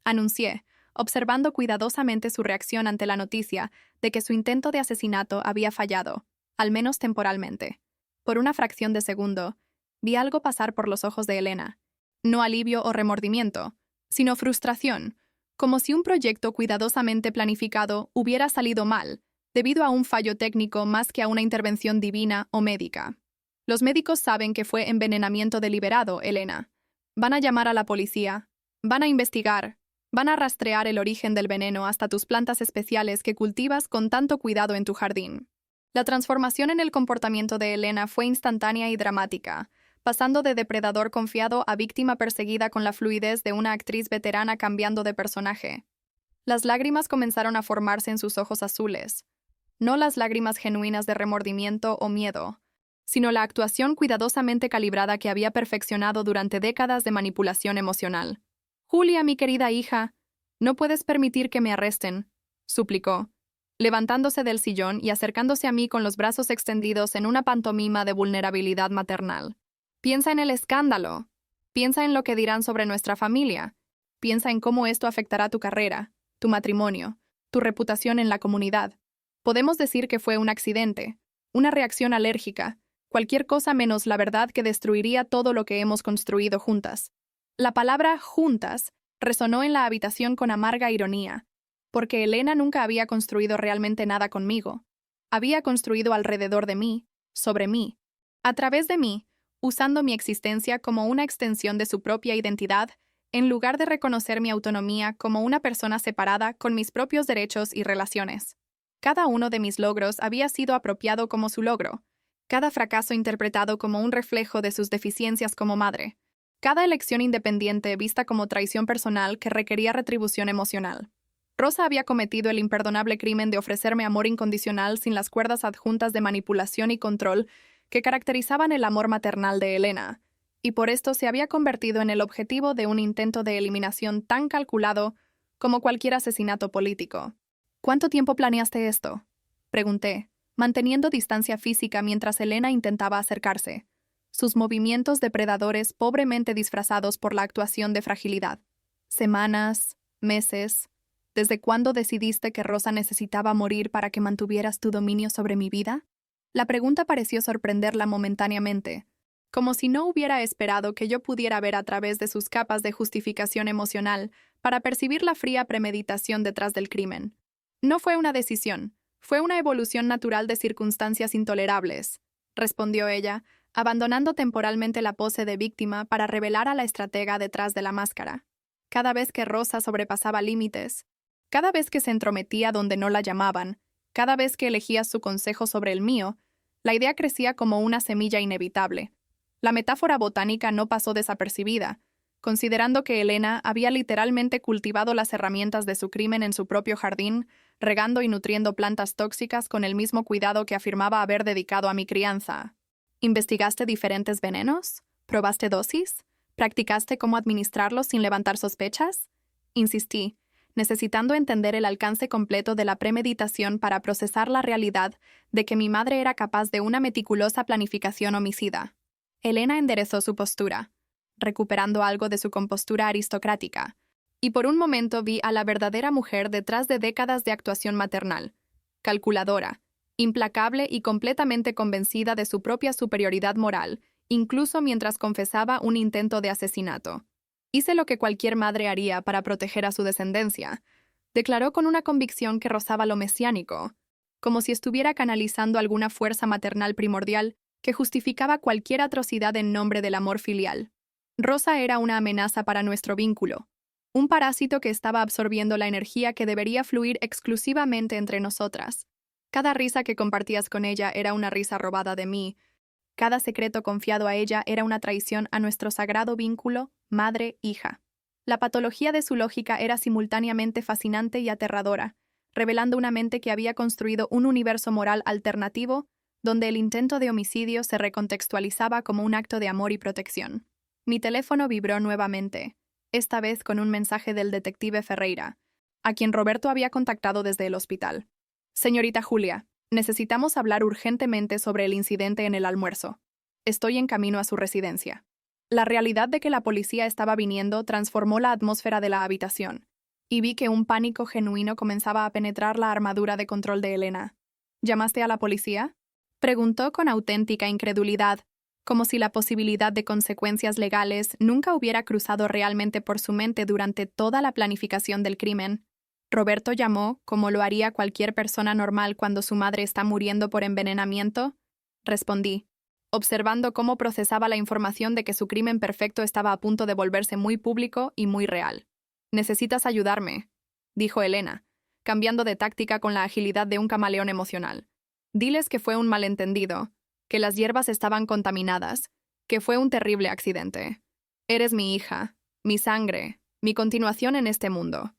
S1: anuncié, observando cuidadosamente su reacción ante la noticia de que su intento de asesinato había fallado, al menos temporalmente. Por una fracción de segundo, vi algo pasar por los ojos de Elena. No alivio o remordimiento, sino frustración, como si un proyecto cuidadosamente planificado hubiera salido mal, debido a un fallo técnico más que a una intervención divina o médica. Los médicos saben que fue envenenamiento deliberado, Elena. Van a llamar a la policía, van a investigar, van a rastrear el origen del veneno hasta tus plantas especiales que cultivas con tanto cuidado en tu jardín. La transformación en el comportamiento de Elena fue instantánea y dramática, pasando de depredador confiado a víctima perseguida con la fluidez de una actriz veterana cambiando de personaje. Las lágrimas comenzaron a formarse en sus ojos azules. No las lágrimas genuinas de remordimiento o miedo, sino la actuación cuidadosamente calibrada que había perfeccionado durante décadas de manipulación emocional. «Julia, mi querida hija, no puedes permitir que me arresten», suplicó, levantándose del sillón y acercándose a mí con los brazos extendidos en una pantomima de vulnerabilidad maternal. «Piensa en el escándalo. Piensa en lo que dirán sobre nuestra familia. Piensa en cómo esto afectará tu carrera, tu matrimonio, tu reputación en la comunidad. Podemos decir que fue un accidente, una reacción alérgica, cualquier cosa menos la verdad que destruiría todo lo que hemos construido juntas». La palabra «juntas» resonó en la habitación con amarga ironía, porque Elena nunca había construido realmente nada conmigo. Había construido alrededor de mí, sobre mí, a través de mí, usando mi existencia como una extensión de su propia identidad, en lugar de reconocer mi autonomía como una persona separada con mis propios derechos y relaciones. Cada uno de mis logros había sido apropiado como su logro, cada fracaso interpretado como un reflejo de sus deficiencias como madre, cada elección independiente vista como traición personal que requería retribución emocional. Rosa había cometido el imperdonable crimen de ofrecerme amor incondicional sin las cuerdas adjuntas de manipulación y control que caracterizaban el amor maternal de Elena, y por esto se había convertido en el objetivo de un intento de eliminación tan calculado como cualquier asesinato político. «¿Cuánto tiempo planeaste esto?», pregunté, manteniendo distancia física mientras Elena intentaba acercarse, sus movimientos depredadores pobremente disfrazados por la actuación de fragilidad. «¿Semanas? ¿Meses? ¿Desde cuándo decidiste que Rosa necesitaba morir para que mantuvieras tu dominio sobre mi vida?». La pregunta pareció sorprenderla momentáneamente, como si no hubiera esperado que yo pudiera ver a través de sus capas de justificación emocional para percibir la fría premeditación detrás del crimen. «No fue una decisión, fue una evolución natural de circunstancias intolerables», respondió ella, abandonando temporalmente la pose de víctima para revelar a la estratega detrás de la máscara. Cada vez que Rosa sobrepasaba límites, cada vez que se entrometía donde no la llamaban, cada vez que elegía su consejo sobre el mío, la idea crecía como una semilla inevitable. La metáfora botánica no pasó desapercibida, considerando que Elena había literalmente cultivado las herramientas de su crimen en su propio jardín, regando y nutriendo plantas tóxicas con el mismo cuidado que afirmaba haber dedicado a mi crianza. ¿Investigaste diferentes venenos? ¿Probaste dosis? ¿Practicaste cómo administrarlos sin levantar sospechas? Insistí, necesitando entender el alcance completo de la premeditación para procesar la realidad de que mi madre era capaz de una meticulosa planificación homicida. Elena enderezó su postura, recuperando algo de su compostura aristocrática, y por un momento vi a la verdadera mujer detrás de décadas de actuación maternal, calculadora, implacable y completamente convencida de su propia superioridad moral, incluso mientras confesaba un intento de asesinato. «Hice lo que cualquier madre haría para proteger a su descendencia», declaró con una convicción que rozaba lo mesiánico, como si estuviera canalizando alguna fuerza maternal primordial que justificaba cualquier atrocidad en nombre del amor filial. Rosa era una amenaza para nuestro vínculo, un parásito que estaba absorbiendo la energía que debería fluir exclusivamente entre nosotras. Cada risa que compartías con ella era una risa robada de mí. Cada secreto confiado a ella era una traición a nuestro sagrado vínculo madre-hija. La patología de su lógica era simultáneamente fascinante y aterradora, revelando una mente que había construido un universo moral alternativo donde el intento de homicidio se recontextualizaba como un acto de amor y protección. Mi teléfono vibró nuevamente, esta vez con un mensaje del detective Ferreira, a quien Roberto había contactado desde el hospital. Señorita Julia, necesitamos hablar urgentemente sobre el incidente en el almuerzo. Estoy en camino a su residencia. La realidad de que la policía estaba viniendo transformó la atmósfera de la habitación, y vi que un pánico genuino comenzaba a penetrar la armadura de control de Elena. ¿Llamaste a la policía?, preguntó con auténtica incredulidad, como si la posibilidad de consecuencias legales nunca hubiera cruzado realmente por su mente durante toda la planificación del crimen. Roberto llamó, como lo haría cualquier persona normal cuando su madre está muriendo por envenenamiento. Respondí, observando cómo procesaba la información de que su crimen perfecto estaba a punto de volverse muy público y muy real. «Necesitas ayudarme», dijo Elena, cambiando de táctica con la agilidad de un camaleón emocional. «Diles que fue un malentendido, que las hierbas estaban contaminadas, que fue un terrible accidente. Eres mi hija, mi sangre, mi continuación en este mundo.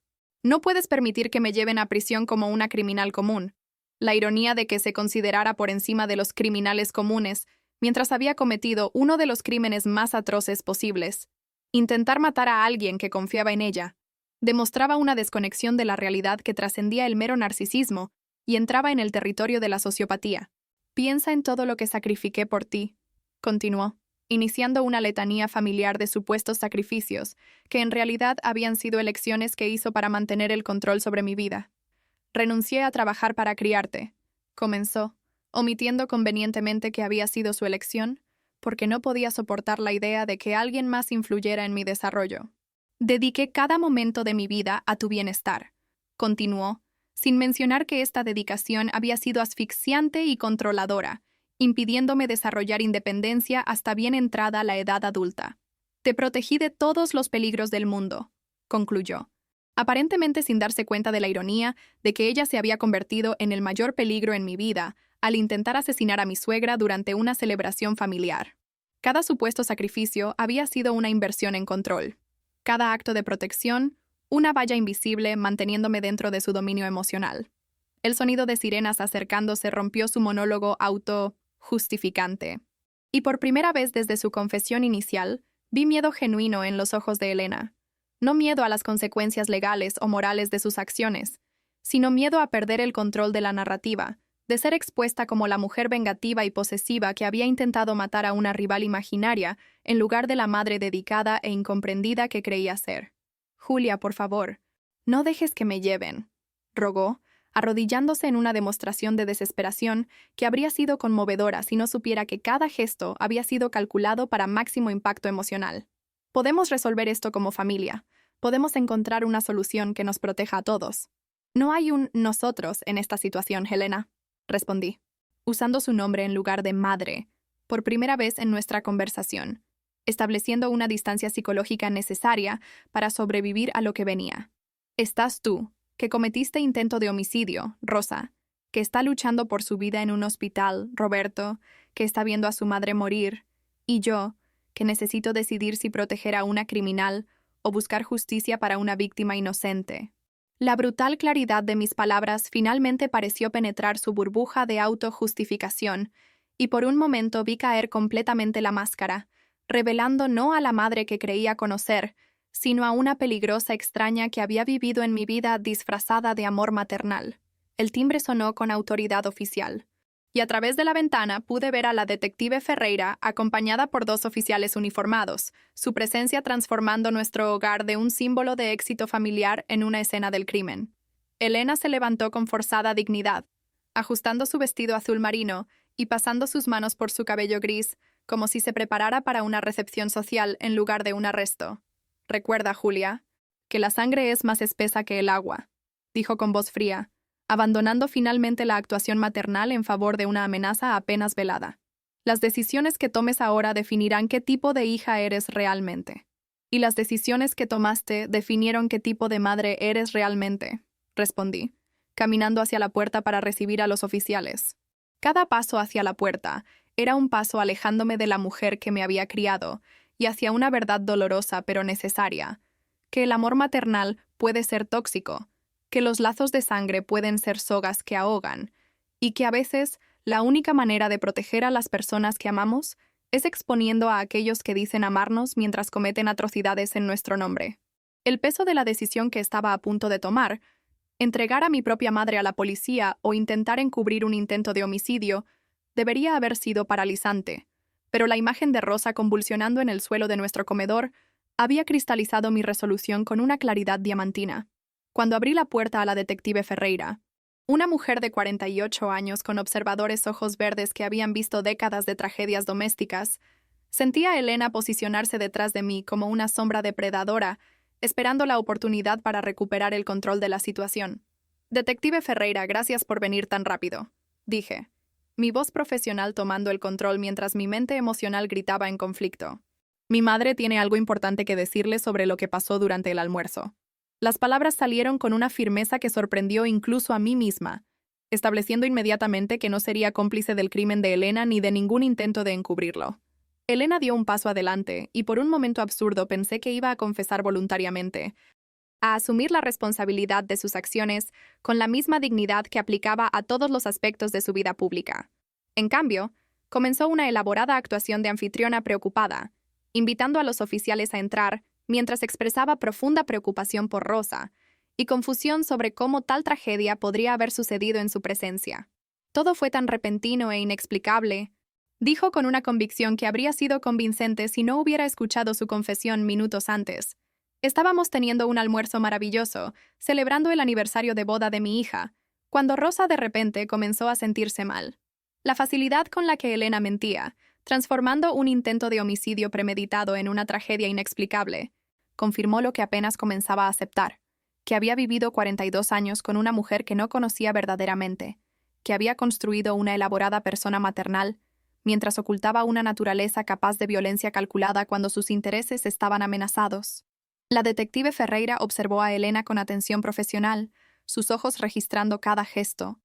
S1: No puedes permitir que me lleven a prisión como una criminal común». La ironía de que se considerara por encima de los criminales comunes, mientras había cometido uno de los crímenes más atroces posibles. Intentar matar a alguien que confiaba en ella demostraba una desconexión de la realidad que trascendía el mero narcisismo y entraba en el territorio de la sociopatía. «Piensa en todo lo que sacrifiqué por ti», continuó, iniciando una letanía familiar de supuestos sacrificios, que en realidad habían sido elecciones que hizo para mantener el control sobre mi vida. «Renuncié a trabajar para criarte», comenzó, omitiendo convenientemente que había sido su elección, porque no podía soportar la idea de que alguien más influyera en mi desarrollo. «Dediqué cada momento de mi vida a tu bienestar», continuó, sin mencionar que esta dedicación había sido asfixiante y controladora, impidiéndome desarrollar independencia hasta bien entrada la edad adulta. «Te protegí de todos los peligros del mundo», concluyó, aparentemente sin darse cuenta de la ironía de que ella se había convertido en el mayor peligro en mi vida al intentar asesinar a mi suegra durante una celebración familiar. Cada supuesto sacrificio había sido una inversión en control. Cada acto de protección, una valla invisible manteniéndome dentro de su dominio emocional. El sonido de sirenas acercándose rompió su monólogo auto-justificante. Y por primera vez desde su confesión inicial, vi miedo genuino en los ojos de Elena. No miedo a las consecuencias legales o morales de sus acciones, sino miedo a perder el control de la narrativa, de ser expuesta como la mujer vengativa y posesiva que había intentado matar a una rival imaginaria en lugar de la madre dedicada e incomprendida que creía ser. «Julia, por favor, no dejes que me lleven», rogó, arrodillándose en una demostración de desesperación que habría sido conmovedora si no supiera que cada gesto había sido calculado para máximo impacto emocional. «Podemos resolver esto como familia. Podemos encontrar una solución que nos proteja a todos. No hay un nosotros en esta situación, Helena», respondí, usando su nombre en lugar de madre, por primera vez en nuestra conversación, estableciendo una distancia psicológica necesaria para sobrevivir a lo que venía. «Estás tú, que cometiste intento de homicidio, Rosa, que está luchando por su vida en un hospital, Roberto, que está viendo a su madre morir, y yo, que necesito decidir si proteger a una criminal o buscar justicia para una víctima inocente». La brutal claridad de mis palabras finalmente pareció penetrar su burbuja de autojustificación, y por un momento vi caer completamente la máscara, revelando no a la madre que creía conocer, sino a una peligrosa extraña que había vivido en mi vida disfrazada de amor maternal. El timbre sonó con autoridad oficial, y a través de la ventana pude ver a la detective Ferreira acompañada por 2 oficiales uniformados, su presencia transformando nuestro hogar de un símbolo de éxito familiar en una escena del crimen. Elena se levantó con forzada dignidad, ajustando su vestido azul marino y pasando sus manos por su cabello gris, como si se preparara para una recepción social en lugar de un arresto. «Recuerda, Julia, que la sangre es más espesa que el agua», dijo con voz fría, abandonando finalmente la actuación maternal en favor de una amenaza apenas velada. «Las decisiones que tomes ahora definirán qué tipo de hija eres realmente. Y las decisiones que tomaste definieron qué tipo de madre eres realmente», respondí, caminando hacia la puerta para recibir a los oficiales. Cada paso hacia la puerta era un paso alejándome de la mujer que me había criado y hacia una verdad dolorosa pero necesaria, que el amor maternal puede ser tóxico, que los lazos de sangre pueden ser sogas que ahogan, y que a veces la única manera de proteger a las personas que amamos es exponiendo a aquellos que dicen amarnos mientras cometen atrocidades en nuestro nombre. El peso de la decisión que estaba a punto de tomar, entregar a mi propia madre a la policía o intentar encubrir un intento de homicidio, debería haber sido paralizante, pero la imagen de Rosa convulsionando en el suelo de nuestro comedor había cristalizado mi resolución con una claridad diamantina. Cuando abrí la puerta a la detective Ferreira, una mujer de 48 años con observadores ojos verdes que habían visto décadas de tragedias domésticas, sentía a Elena posicionarse detrás de mí como una sombra depredadora, esperando la oportunidad para recuperar el control de la situación. Detective Ferreira, gracias por venir tan rápido, dije, mi voz profesional tomando el control mientras mi mente emocional gritaba en conflicto. Mi madre tiene algo importante que decirle sobre lo que pasó durante el almuerzo. Las palabras salieron con una firmeza que sorprendió incluso a mí misma, estableciendo inmediatamente que no sería cómplice del crimen de Elena ni de ningún intento de encubrirlo. Elena dio un paso adelante, y por un momento absurdo pensé que iba a confesar voluntariamente, a asumir la responsabilidad de sus acciones con la misma dignidad que aplicaba a todos los aspectos de su vida pública. En cambio, comenzó una elaborada actuación de anfitriona preocupada, invitando a los oficiales a entrar mientras expresaba profunda preocupación por Rosa y confusión sobre cómo tal tragedia podría haber sucedido en su presencia. Todo fue tan repentino e inexplicable, dijo con una convicción que habría sido convincente si no hubiera escuchado su confesión minutos antes. Estábamos teniendo un almuerzo maravilloso, celebrando el aniversario de boda de mi hija, cuando Rosa de repente comenzó a sentirse mal. La facilidad con la que Elena mentía, transformando un intento de homicidio premeditado en una tragedia inexplicable, confirmó lo que apenas comenzaba a aceptar, que había vivido 42 años con una mujer que no conocía verdaderamente, que había construido una elaborada persona maternal, mientras ocultaba una naturaleza capaz de violencia calculada cuando sus intereses estaban amenazados. La detective Ferreira observó a Elena con atención profesional, sus ojos registrando cada gesto,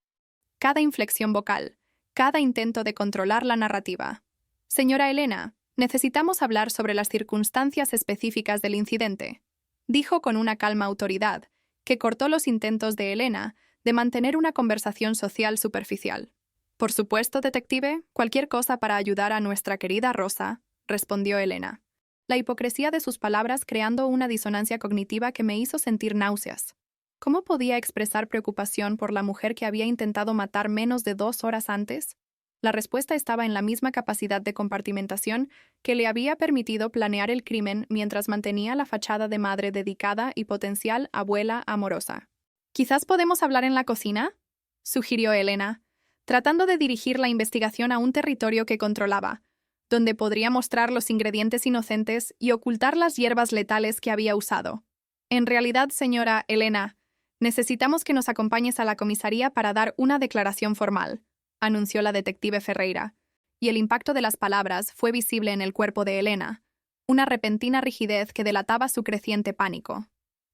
S1: cada inflexión vocal, cada intento de controlar la narrativa. Señora Elena, necesitamos hablar sobre las circunstancias específicas del incidente, dijo con una calma autoridad, que cortó los intentos de Elena de mantener una conversación social superficial. Por supuesto, detective, cualquier cosa para ayudar a nuestra querida Rosa, respondió Elena. La hipocresía de sus palabras creando una disonancia cognitiva que me hizo sentir náuseas. ¿Cómo podía expresar preocupación por la mujer que había intentado matar menos de 2 horas antes? La respuesta estaba en la misma capacidad de compartimentación que le había permitido planear el crimen mientras mantenía la fachada de madre dedicada y potencial abuela amorosa. «¿Quizás podemos hablar en la cocina?», sugirió Elena, tratando de dirigir la investigación a un territorio que controlaba, donde podría mostrar los ingredientes inocentes y ocultar las hierbas letales que había usado. En realidad, señora Elena, necesitamos que nos acompañes a la comisaría para dar una declaración formal, anunció la detective Ferreira, y el impacto de las palabras fue visible en el cuerpo de Elena, una repentina rigidez que delataba su creciente pánico.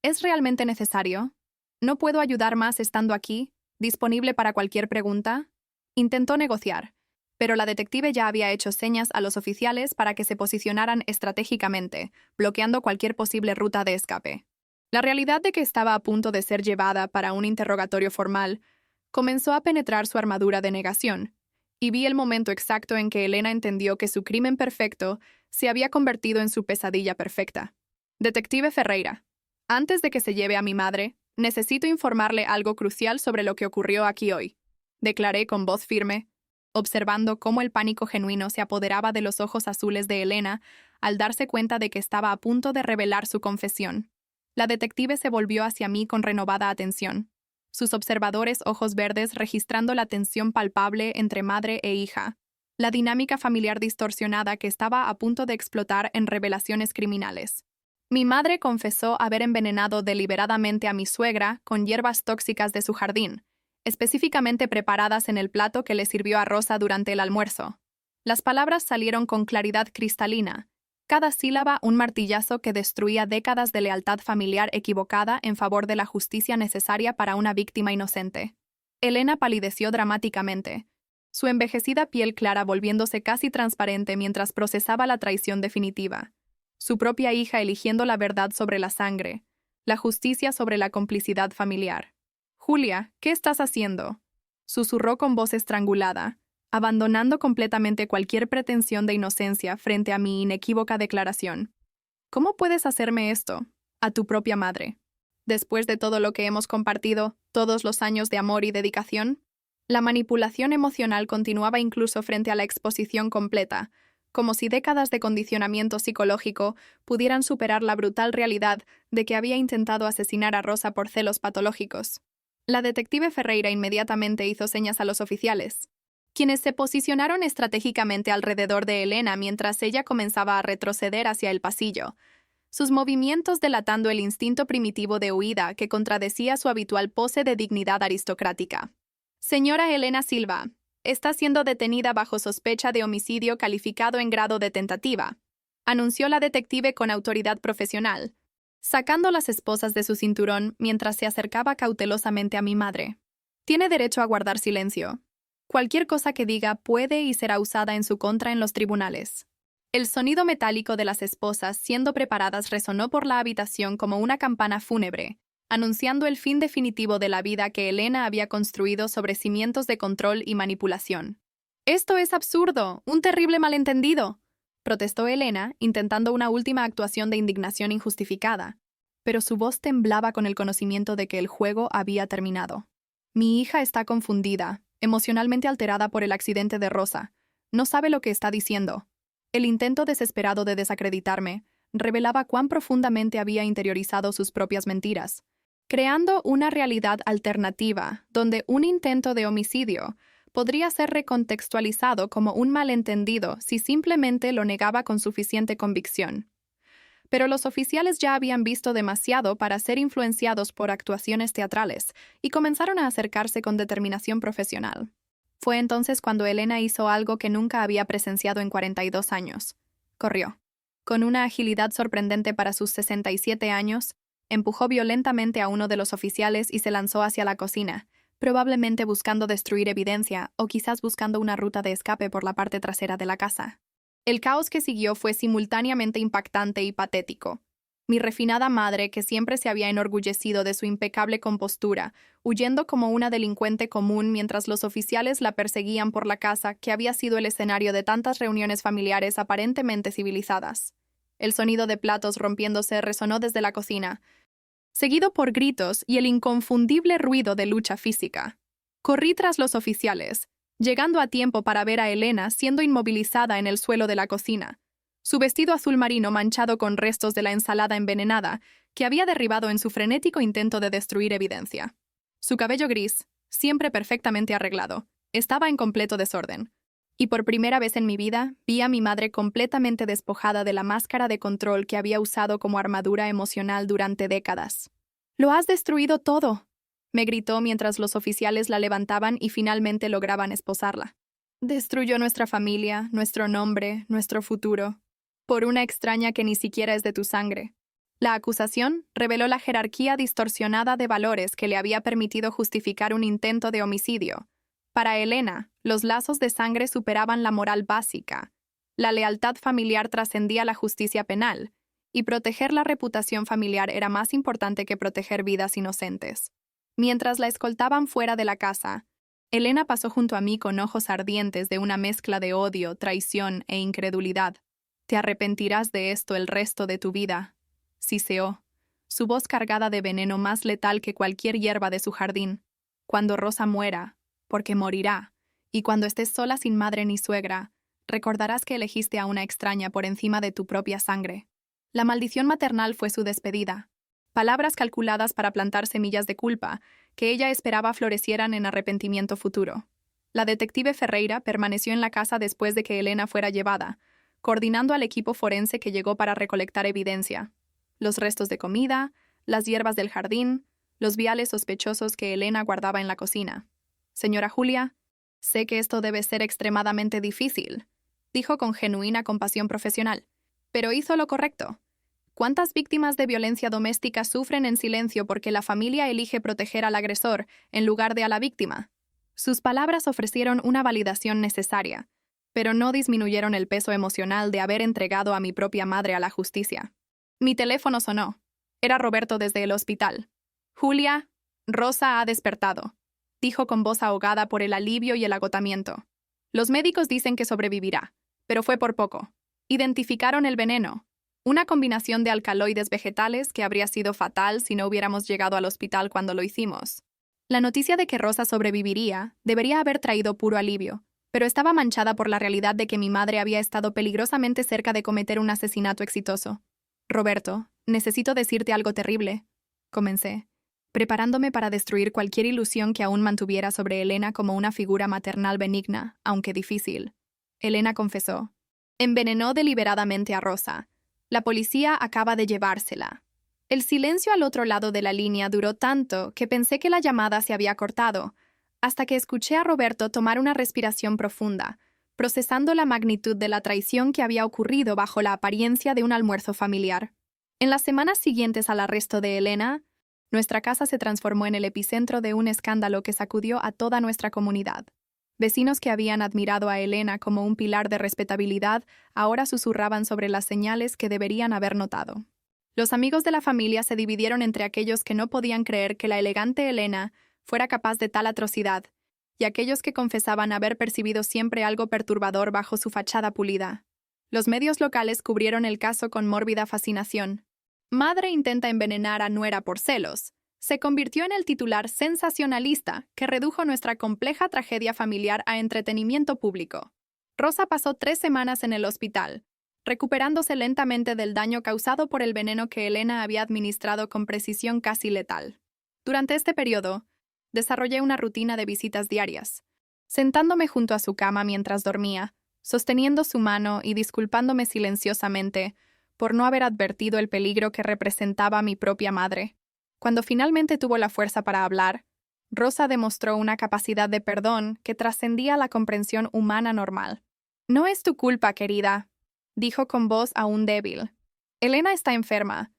S1: ¿Es realmente necesario? ¿No puedo ayudar más estando aquí, disponible para cualquier pregunta? Intentó negociar, pero la detective ya había hecho señas a los oficiales para que se posicionaran estratégicamente, bloqueando cualquier posible ruta de escape. La realidad de que estaba a punto de ser llevada para un interrogatorio formal comenzó a penetrar su armadura de negación, y vi el momento exacto en que Elena entendió que su crimen perfecto se había convertido en su pesadilla perfecta. Detective Ferreira, antes de que se lleve a mi madre, necesito informarle algo crucial sobre lo que ocurrió aquí hoy, declaré con voz firme, observando cómo el pánico genuino se apoderaba de los ojos azules de Elena al darse cuenta de que estaba a punto de revelar su confesión. La detective se volvió hacia mí con renovada atención, sus observadores ojos verdes registrando la tensión palpable entre madre e hija, la dinámica familiar distorsionada que estaba a punto de explotar en revelaciones criminales. Mi madre confesó haber envenenado deliberadamente a mi suegra con hierbas tóxicas de su jardín, específicamente preparadas en el plato que le sirvió a Rosa durante el almuerzo. Las palabras salieron con claridad cristalina, cada sílaba un martillazo que destruía décadas de lealtad familiar equivocada en favor de la justicia necesaria para una víctima inocente. Elena palideció dramáticamente, su envejecida piel clara volviéndose casi transparente mientras procesaba la traición definitiva. Su propia hija eligiendo la verdad sobre la sangre, la justicia sobre la complicidad familiar. «Julia, ¿qué estás haciendo?», susurró con voz estrangulada, abandonando completamente cualquier pretensión de inocencia frente a mi inequívoca declaración. «¿Cómo puedes hacerme esto? A tu propia madre. Después de todo lo que hemos compartido, todos los años de amor y dedicación». La manipulación emocional continuaba incluso frente a la exposición completa, como si décadas de condicionamiento psicológico pudieran superar la brutal realidad de que había intentado asesinar a Rosa por celos patológicos. La detective Ferreira inmediatamente hizo señas a los oficiales, quienes se posicionaron estratégicamente alrededor de Elena mientras ella comenzaba a retroceder hacia el pasillo, sus movimientos delatando el instinto primitivo de huida que contradecía su habitual pose de dignidad aristocrática. «Señora Elena Silva, está siendo detenida bajo sospecha de homicidio calificado en grado de tentativa», anunció la detective con autoridad profesional, sacando las esposas de su cinturón mientras se acercaba cautelosamente a mi madre. «Tiene derecho a guardar silencio. Cualquier cosa que diga puede y será usada en su contra en los tribunales». El sonido metálico de las esposas siendo preparadas resonó por la habitación como una campana fúnebre, anunciando el fin definitivo de la vida que Elena había construido sobre cimientos de control y manipulación. «Esto es absurdo, un terrible malentendido», protestó Elena, intentando una última actuación de indignación injustificada, pero su voz temblaba con el conocimiento de que el juego había terminado. «Mi hija está confundida, emocionalmente alterada por el accidente de Rosa. No sabe lo que está diciendo». El intento desesperado de desacreditarme revelaba cuán profundamente había interiorizado sus propias mentiras, creando una realidad alternativa donde un intento de homicidio podría ser recontextualizado como un malentendido si simplemente lo negaba con suficiente convicción. Pero los oficiales ya habían visto demasiado para ser influenciados por actuaciones teatrales y comenzaron a acercarse con determinación profesional. Fue entonces cuando Elena hizo algo que nunca había presenciado en 42 años. Corrió. Con una agilidad sorprendente para sus 67 años, empujó violentamente a uno de los oficiales y se lanzó hacia la cocina, probablemente buscando destruir evidencia o quizás buscando una ruta de escape por la parte trasera de la casa. El caos que siguió fue simultáneamente impactante y patético. Mi refinada madre, que siempre se había enorgullecido de su impecable compostura, huyendo como una delincuente común mientras los oficiales la perseguían por la casa que había sido el escenario de tantas reuniones familiares aparentemente civilizadas. El sonido de platos rompiéndose resonó desde la cocina, seguido por gritos y el inconfundible ruido de lucha física. Corrí tras los oficiales, llegando a tiempo para ver a Elena siendo inmovilizada en el suelo de la cocina, su vestido azul marino manchado con restos de la ensalada envenenada que había derribado en su frenético intento de destruir evidencia. Su cabello gris, siempre perfectamente arreglado, estaba en completo desorden. Y por primera vez en mi vida, vi a mi madre completamente despojada de la máscara de control que había usado como armadura emocional durante décadas. «¡Lo has destruido todo!», me gritó mientras los oficiales la levantaban y finalmente lograban esposarla. «Destruyó nuestra familia, nuestro nombre, nuestro futuro, por una extraña que ni siquiera es de tu sangre». La acusación reveló la jerarquía distorsionada de valores que le había permitido justificar un intento de homicidio. Para Elena, los lazos de sangre superaban la moral básica, la lealtad familiar trascendía la justicia penal, y proteger la reputación familiar era más importante que proteger vidas inocentes. Mientras la escoltaban fuera de la casa, Elena pasó junto a mí con ojos ardientes de una mezcla de odio, traición e incredulidad. «Te arrepentirás de esto el resto de tu vida», siseó, su voz cargada de veneno más letal que cualquier hierba de su jardín. «Cuando Rosa muera, porque morirá, y cuando estés sola sin madre ni suegra, recordarás que elegiste a una extraña por encima de tu propia sangre». La maldición maternal fue su despedida. Palabras calculadas para plantar semillas de culpa que ella esperaba florecieran en arrepentimiento futuro. La detective Ferreira permaneció en la casa después de que Elena fuera llevada, coordinando al equipo forense que llegó para recolectar evidencia. Los restos de comida, las hierbas del jardín, los viales sospechosos que Elena guardaba en la cocina. «Señora Julia, sé que esto debe ser extremadamente difícil», dijo con genuina compasión profesional, «pero hizo lo correcto. ¿Cuántas víctimas de violencia doméstica sufren en silencio porque la familia elige proteger al agresor en lugar de a la víctima? Sus palabras ofrecieron una validación necesaria, pero no disminuyeron el peso emocional de haber entregado a mi propia madre a la justicia. Mi teléfono sonó. Era Roberto desde el hospital. Julia, Rosa ha despertado, dijo con voz ahogada por el alivio y el agotamiento. Los médicos dicen que sobrevivirá, pero fue por poco. Identificaron el veneno, una combinación de alcaloides vegetales que habría sido fatal si no hubiéramos llegado al hospital cuando lo hicimos. La noticia de que Rosa sobreviviría debería haber traído puro alivio, pero estaba manchada por la realidad de que mi madre había estado peligrosamente cerca de cometer un asesinato exitoso. Roberto, necesito decirte algo terrible, comencé, preparándome para destruir cualquier ilusión que aún mantuviera sobre Elena como una figura maternal benigna, aunque difícil. Elena confesó. Envenenó deliberadamente a Rosa. La policía acaba de llevársela. El silencio al otro lado de la línea duró tanto que pensé que la llamada se había cortado, hasta que escuché a Roberto tomar una respiración profunda, procesando la magnitud de la traición que había ocurrido bajo la apariencia de un almuerzo familiar. En las semanas siguientes al arresto de Elena, nuestra casa se transformó en el epicentro de un escándalo que sacudió a toda nuestra comunidad. Vecinos que habían admirado a Elena como un pilar de respetabilidad ahora susurraban sobre las señales que deberían haber notado. Los amigos de la familia se dividieron entre aquellos que no podían creer que la elegante Elena fuera capaz de tal atrocidad, y aquellos que confesaban haber percibido siempre algo perturbador bajo su fachada pulida. Los medios locales cubrieron el caso con mórbida fascinación. Madre intenta envenenar a nuera por celos. Se convirtió en el titular sensacionalista que redujo nuestra compleja tragedia familiar a entretenimiento público. Rosa pasó 3 semanas en el hospital, recuperándose lentamente del daño causado por el veneno que Elena había administrado con precisión casi letal. Durante este periodo, desarrollé una rutina de visitas diarias, sentándome junto a su cama mientras dormía, sosteniendo su mano y disculpándome silenciosamente por no haber advertido el peligro que representaba a mi propia madre. Cuando finalmente tuvo la fuerza para hablar, Rosa demostró una capacidad de perdón que trascendía la comprensión humana normal. «No es tu culpa, querida», dijo con voz aún débil. «Elena está enferma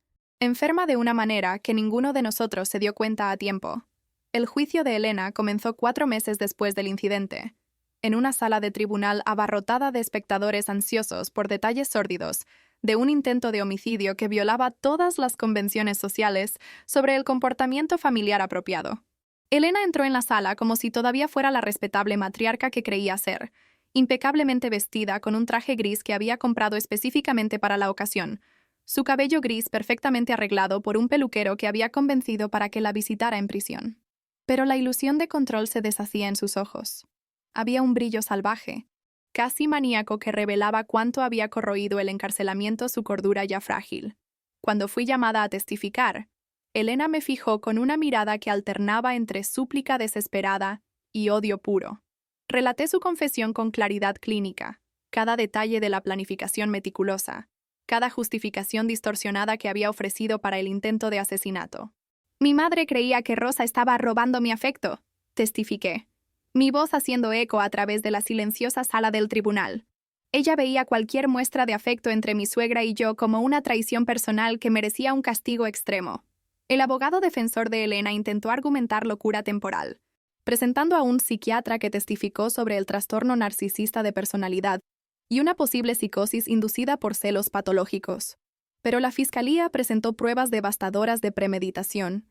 S1: de una manera que ninguno de nosotros se dio cuenta a tiempo». El juicio de Elena comenzó 4 meses después del incidente, en una sala de tribunal abarrotada de espectadores ansiosos por detalles sórdidos de un intento de homicidio que violaba todas las convenciones sociales sobre el comportamiento familiar apropiado. Elena entró en la sala como si todavía fuera la respetable matriarca que creía ser, impecablemente vestida con un traje gris que había comprado específicamente para la ocasión, su cabello gris perfectamente arreglado por un peluquero que había convencido para que la visitara en prisión. Pero la ilusión de control se deshacía en sus ojos. Había un brillo salvaje, casi maníaco, que revelaba cuánto había corroído el encarcelamiento su cordura ya frágil. Cuando fui llamada a testificar, Elena me fijó con una mirada que alternaba entre súplica desesperada y odio puro. Relaté su confesión con claridad clínica, cada detalle de la planificación meticulosa, cada justificación distorsionada que había ofrecido para el intento de asesinato. «Mi madre creía que Rosa estaba robando mi afecto», testifiqué, mi voz haciendo eco a través de la silenciosa sala del tribunal. Ella veía cualquier muestra de afecto entre mi suegra y yo como una traición personal que merecía un castigo extremo. El abogado defensor de Elena intentó argumentar locura temporal, presentando a un psiquiatra que testificó sobre el trastorno narcisista de personalidad y una posible psicosis inducida por celos patológicos. Pero la fiscalía presentó pruebas devastadoras de premeditación,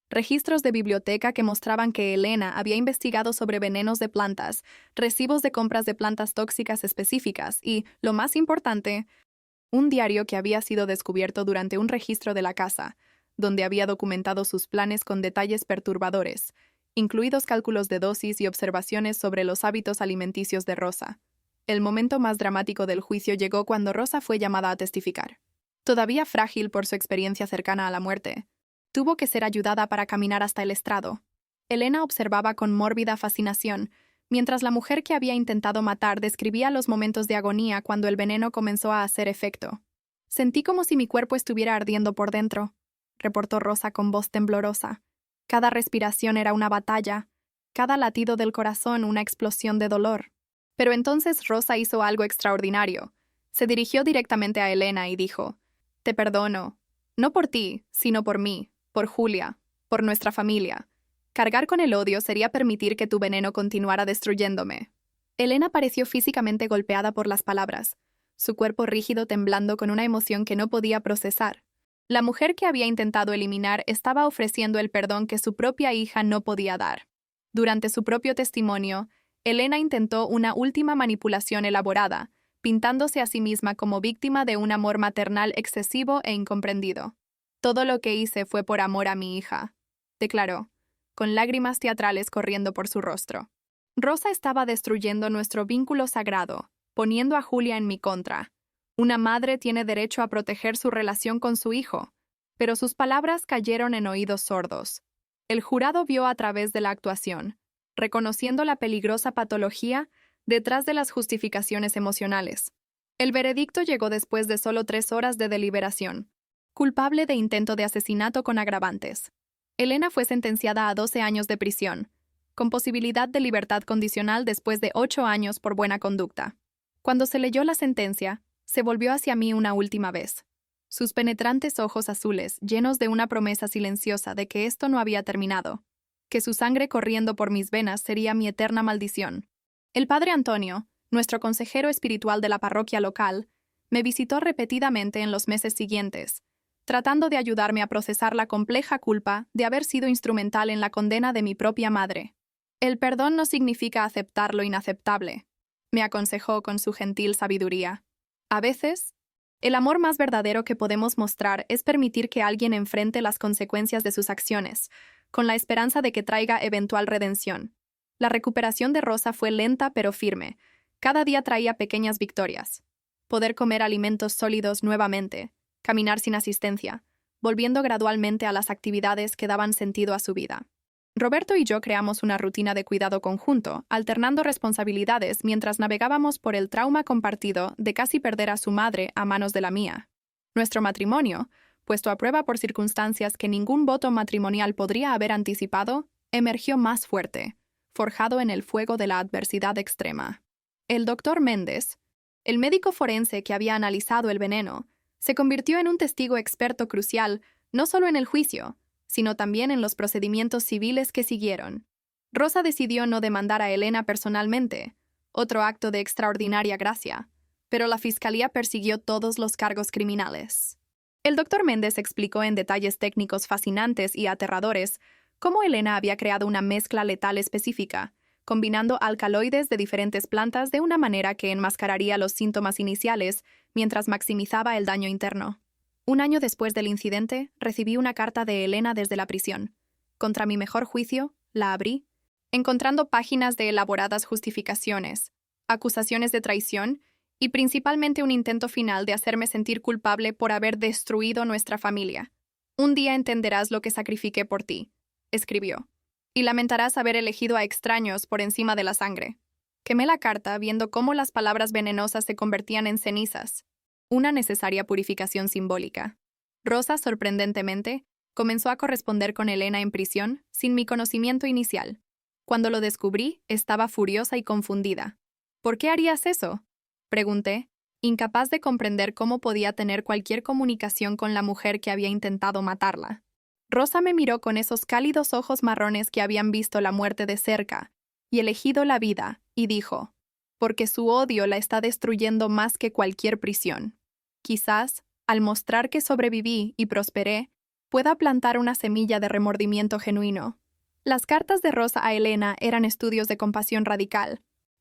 S1: registros de biblioteca que mostraban que Elena había investigado sobre venenos de plantas, recibos de compras de plantas tóxicas específicas y, lo más importante, un diario que había sido descubierto durante un registro de la casa, donde había documentado sus planes con detalles perturbadores, incluidos cálculos de dosis y observaciones sobre los hábitos alimenticios de Rosa. El momento más dramático del juicio llegó cuando Rosa fue llamada a testificar. Todavía frágil por su experiencia cercana a la muerte, tuvo que ser ayudada para caminar hasta el estrado. Elena observaba con mórbida fascinación, mientras la mujer que había intentado matar describía los momentos de agonía cuando el veneno comenzó a hacer efecto. «Sentí como si mi cuerpo estuviera ardiendo por dentro», reportó Rosa con voz temblorosa. «Cada respiración era una batalla, cada latido del corazón una explosión de dolor». Pero entonces Rosa hizo algo extraordinario. Se dirigió directamente a Elena y dijo: «Te perdono, no por ti, sino por mí, por Julia, por nuestra familia. Cargar con el odio sería permitir que tu veneno continuara destruyéndome. Elena pareció físicamente golpeada por las palabras, su cuerpo rígido temblando con una emoción que no podía procesar. La mujer que había intentado eliminar estaba ofreciendo el perdón que su propia hija no podía dar. Durante su propio testimonio, Elena intentó una última manipulación elaborada, pintándose a sí misma como víctima de un amor maternal excesivo e incomprendido. Todo lo que hice fue por amor a mi hija, declaró, con lágrimas teatrales corriendo por su rostro. Rosa estaba destruyendo nuestro vínculo sagrado, poniendo a Julia en mi contra. Una madre tiene derecho a proteger su relación con su hijo, pero sus palabras cayeron en oídos sordos. El jurado vio a través de la actuación, reconociendo la peligrosa patología detrás de las justificaciones emocionales. El veredicto llegó después de solo 3 horas de deliberación. Culpable de intento de asesinato con agravantes. Elena fue sentenciada a 12 años de prisión, con posibilidad de libertad condicional después de 8 años por buena conducta. Cuando se leyó la sentencia, se volvió hacia mí una última vez. Sus penetrantes ojos azules, llenos de una promesa silenciosa de que esto no había terminado, que su sangre corriendo por mis venas sería mi eterna maldición. El padre Antonio, nuestro consejero espiritual de la parroquia local, me visitó repetidamente en los meses siguientes, tratando de ayudarme a procesar la compleja culpa de haber sido instrumental en la condena de mi propia madre. El perdón no significa aceptar lo inaceptable, me aconsejó con su gentil sabiduría. A veces, el amor más verdadero que podemos mostrar es permitir que alguien enfrente las consecuencias de sus acciones, con la esperanza de que traiga eventual redención. La recuperación de Rosa fue lenta pero firme. Cada día traía pequeñas victorias. Poder comer alimentos sólidos nuevamente, caminar sin asistencia, volviendo gradualmente a las actividades que daban sentido a su vida. Roberto y yo creamos una rutina de cuidado conjunto, alternando responsabilidades mientras navegábamos por el trauma compartido de casi perder a su madre a manos de la mía. Nuestro matrimonio, puesto a prueba por circunstancias que ningún voto matrimonial podría haber anticipado, emergió más fuerte, forjado en el fuego de la adversidad extrema. El doctor Méndez, el médico forense que había analizado el veneno, se convirtió en un testigo experto crucial no solo en el juicio, sino también en los procedimientos civiles que siguieron. Rosa decidió no demandar a Elena personalmente, otro acto de extraordinaria gracia, pero la fiscalía persiguió todos los cargos criminales. El doctor Méndez explicó en detalles técnicos fascinantes y aterradores cómo Elena había creado una mezcla letal específica, combinando alcaloides de diferentes plantas de una manera que enmascararía los síntomas iniciales mientras maximizaba el daño interno. Un año después del incidente, recibí una carta de Elena desde la prisión. Contra mi mejor juicio, la abrí, encontrando páginas de elaboradas justificaciones, acusaciones de traición y principalmente un intento final de hacerme sentir culpable por haber destruido nuestra familia. Un día entenderás lo que sacrifiqué por ti, escribió, y lamentarás haber elegido a extraños por encima de la sangre. Quemé la carta viendo cómo las palabras venenosas se convertían en cenizas. Una necesaria purificación simbólica. Rosa, sorprendentemente, comenzó a corresponder con Elena en prisión sin mi conocimiento inicial. Cuando lo descubrí, estaba furiosa y confundida. ¿Por qué harías eso?, pregunté, incapaz de comprender cómo podía tener cualquier comunicación con la mujer que había intentado matarla. Rosa me miró con esos cálidos ojos marrones que habían visto la muerte de cerca y elegido la vida, y dijo, porque su odio la está destruyendo más que cualquier prisión. Quizás, al mostrar que sobreviví y prosperé, pueda plantar una semilla de remordimiento genuino. Las cartas de Rosa a Elena eran estudios de compasión radical.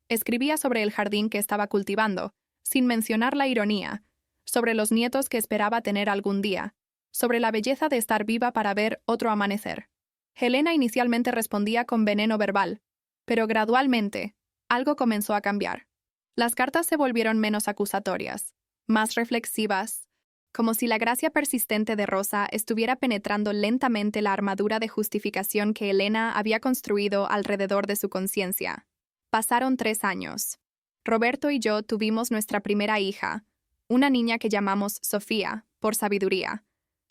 S1: Escribía sobre el jardín que estaba cultivando, sin mencionar la ironía, sobre los nietos que esperaba tener algún día, sobre la belleza de estar viva para ver otro amanecer. Elena inicialmente respondía con veneno verbal, pero gradualmente, algo comenzó a cambiar. Las cartas se volvieron menos acusatorias, más reflexivas, como si la gracia persistente de Rosa estuviera penetrando lentamente la armadura de justificación que Elena había construido alrededor de su conciencia. Pasaron 3 años. Roberto y yo tuvimos nuestra primera hija, una niña que llamamos Sofía, por sabiduría,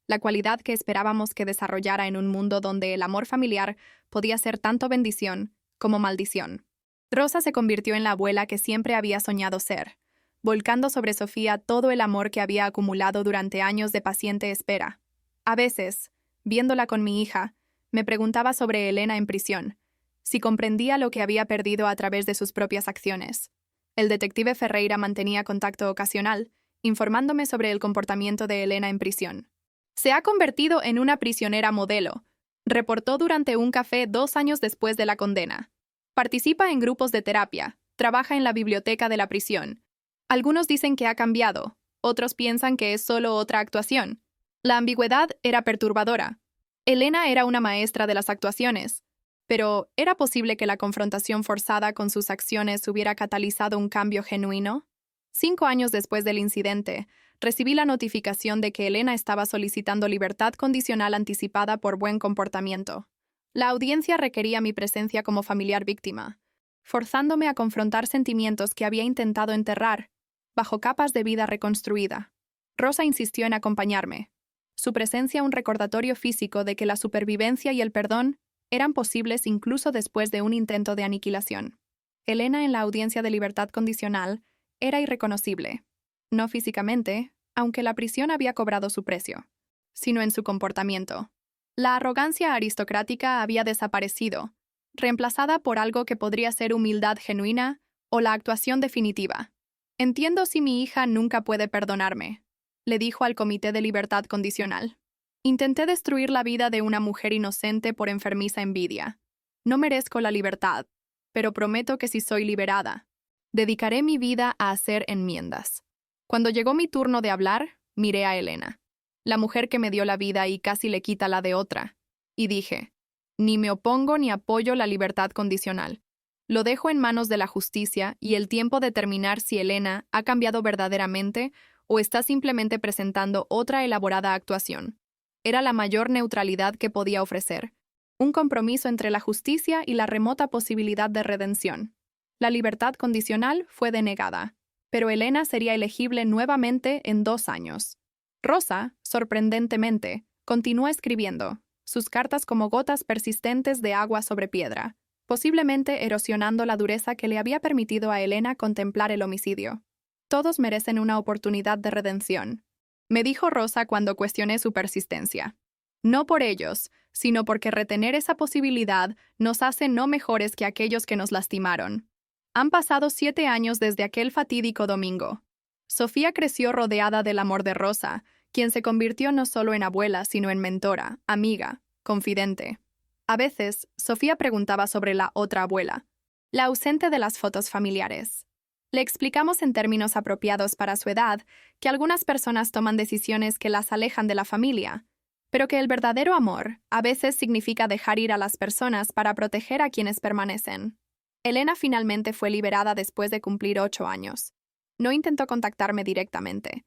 S1: la cualidad que esperábamos que desarrollara en un mundo donde el amor familiar podía ser tanto bendición como maldición. Rosa se convirtió en la abuela que siempre había soñado ser, volcando sobre Sofía todo el amor que había acumulado durante años de paciente espera. A veces, viéndola con mi hija, Me preguntaba sobre Elena en prisión, si comprendía lo que había perdido a través de sus propias acciones. El detective Ferreira mantenía contacto ocasional, informándome sobre el comportamiento de Elena en prisión. Se ha convertido en una prisionera modelo, reportó durante un café 2 años después de la condena. Participa en grupos de terapia, trabaja en la biblioteca de la prisión. Algunos dicen que ha cambiado, otros piensan que es solo otra actuación. La ambigüedad era perturbadora. Elena era una maestra de las actuaciones, pero ¿era posible que la confrontación forzada con sus acciones hubiera catalizado un cambio genuino? 5 años después del incidente, recibí la notificación de que Elena estaba solicitando libertad condicional anticipada por buen comportamiento. La audiencia requería mi presencia como familiar víctima, forzándome a confrontar sentimientos que había intentado enterrar bajo capas de vida reconstruida. Rosa insistió en acompañarme. Su presencia un recordatorio físico de que la supervivencia y el perdón eran posibles incluso después de un intento de aniquilación. Elena en la audiencia de libertad condicional era irreconocible, no físicamente, aunque la prisión había cobrado su precio, sino en su comportamiento. La arrogancia aristocrática había desaparecido, reemplazada por algo que podría ser humildad genuina o la actuación definitiva. Entiendo si mi hija nunca puede perdonarme, le dijo al Comité de Libertad Condicional. Intenté destruir la vida de una mujer inocente por enfermiza envidia. No merezco la libertad, pero prometo que si soy liberada, dedicaré mi vida a hacer enmiendas. Cuando llegó mi turno de hablar, miré a Elena, la mujer que me dio la vida y casi le quita la de otra, y dije, ni me opongo ni apoyo la libertad condicional. Lo dejo en manos de la justicia y el tiempo determinar si Elena ha cambiado verdaderamente o está simplemente presentando otra elaborada actuación. Era la mayor neutralidad que podía ofrecer, un compromiso entre la justicia y la remota posibilidad de redención. La libertad condicional fue denegada, pero Elena sería elegible nuevamente en 2 años. Rosa, sorprendentemente, continuó escribiendo, sus cartas como gotas persistentes de agua sobre piedra, posiblemente erosionando la dureza que le había permitido a Elena contemplar el homicidio. Todos merecen una oportunidad de redención, me dijo Rosa cuando cuestioné su persistencia. No por ellos, sino porque retener esa posibilidad nos hace no mejores que aquellos que nos lastimaron. Han pasado 7 años desde aquel fatídico domingo. Sofía creció rodeada del amor de Rosa, quien se convirtió no solo en abuela, sino en mentora, amiga, confidente. A veces, Sofía preguntaba sobre la otra abuela, la ausente de las fotos familiares. Le explicamos en términos apropiados para su edad que algunas personas toman decisiones que las alejan de la familia, pero que el verdadero amor a veces significa dejar ir a las personas para proteger a quienes permanecen. Elena finalmente fue liberada después de cumplir 8 años. No intentó contactarme directamente,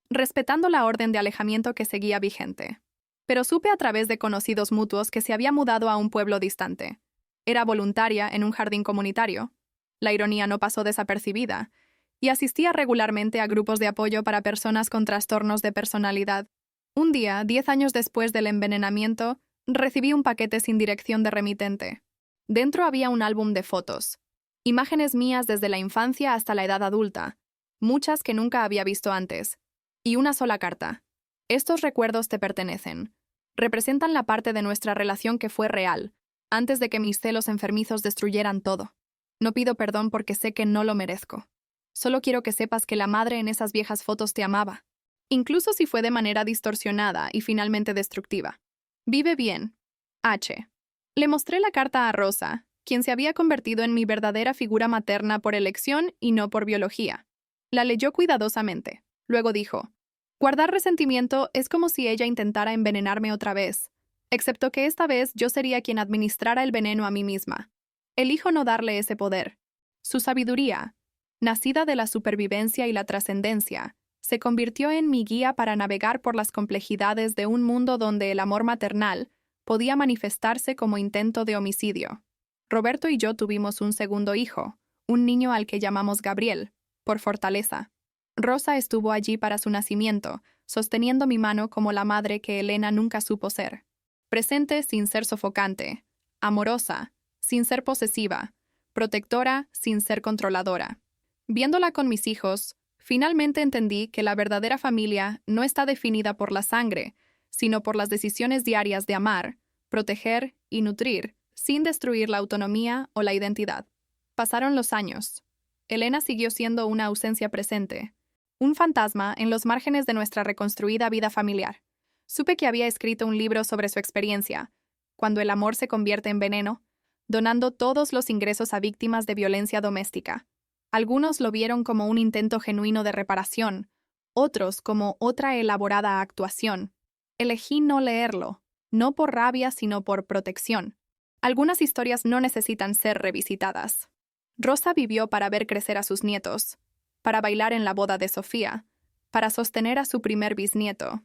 S1: respetando la orden de alejamiento que seguía vigente. Pero supe a través de conocidos mutuos que se había mudado a un pueblo distante. Era voluntaria en un jardín comunitario. La ironía no pasó desapercibida, y asistía regularmente a grupos de apoyo para personas con trastornos de personalidad. Un día, 10 años después del envenenamiento, recibí un paquete sin dirección de remitente. Dentro había un álbum de fotos, imágenes mías desde la infancia hasta la edad adulta, muchas que nunca había visto antes, y una sola carta. Estos recuerdos te pertenecen. Representan la parte de nuestra relación que fue real, antes de que mis celos enfermizos destruyeran todo. No pido perdón porque sé que no lo merezco. Solo quiero que sepas que la madre en esas viejas fotos te amaba, incluso si fue de manera distorsionada y finalmente destructiva. Vive bien. H. Le mostré la carta a Rosa, quien se había convertido en mi verdadera figura materna por elección y no por biología. La leyó cuidadosamente. Luego dijo, guardar resentimiento es como si ella intentara envenenarme otra vez, excepto que esta vez yo sería quien administrara el veneno a mí misma. Elijo no darle ese poder. Su sabiduría, nacida de la supervivencia y la trascendencia, se convirtió en mi guía para navegar por las complejidades de un mundo donde el amor maternal podía manifestarse como intento de homicidio. Roberto y yo tuvimos un segundo hijo, un niño al que llamamos Gabriel, por fortaleza. Rosa estuvo allí para su nacimiento, sosteniendo mi mano como la madre que Elena nunca supo ser. Presente sin ser sofocante, amorosa, sin ser posesiva, protectora sin ser controladora. Viéndola con mis hijos, finalmente entendí que la verdadera familia no está definida por la sangre, sino por las decisiones diarias de amar, proteger y nutrir, sin destruir la autonomía o la identidad. Pasaron los años. Elena siguió siendo una ausencia presente, un fantasma en los márgenes de nuestra reconstruida vida familiar. Supe que había escrito un libro sobre su experiencia, cuando el amor se convierte en veneno, donando todos los ingresos a víctimas de violencia doméstica. Algunos lo vieron como un intento genuino de reparación, otros como otra elaborada actuación. Elegí no leerlo, no por rabia, sino por protección. Algunas historias no necesitan ser revisitadas. Rosa vivió para ver crecer a sus nietos, para bailar en la boda de Sofía, para sostener a su primer bisnieto.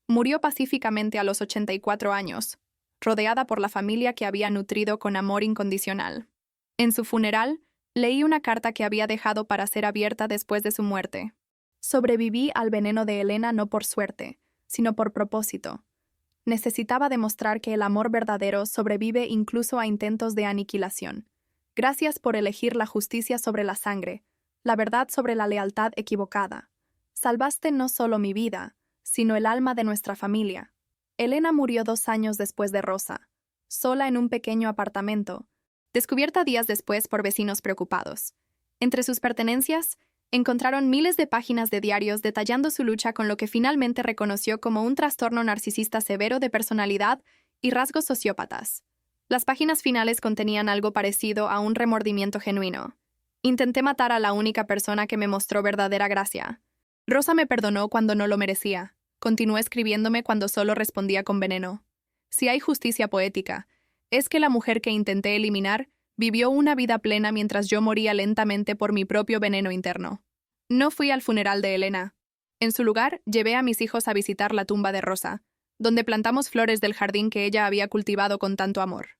S1: Murió pacíficamente a los 84 años, rodeada por la familia que había nutrido con amor incondicional. En su funeral, leí una carta que había dejado para ser abierta después de su muerte. Sobreviví al veneno de Elena no por suerte, sino por propósito. Necesitaba demostrar que el amor verdadero sobrevive incluso a intentos de aniquilación. Gracias por elegir la justicia sobre la sangre, la verdad sobre la lealtad equivocada. Salvaste no solo mi vida, sino el alma de nuestra familia. Elena murió 2 años después de Rosa, sola en un pequeño apartamento, descubierta días después por vecinos preocupados. Entre sus pertenencias, encontraron miles de páginas de diarios detallando su lucha con lo que finalmente reconoció como un trastorno narcisista severo de personalidad y rasgos sociópatas. Las páginas finales contenían algo parecido a un remordimiento genuino. Intenté matar a la única persona que me mostró verdadera gracia. Rosa me perdonó cuando no lo merecía. Continuó escribiéndome cuando solo respondía con veneno. Si hay justicia poética, es que la mujer que intenté eliminar vivió una vida plena mientras yo moría lentamente por mi propio veneno interno. No fui al funeral de Elena. En su lugar, llevé a mis hijos a visitar la tumba de Rosa, donde plantamos flores del jardín que ella había cultivado con tanto amor.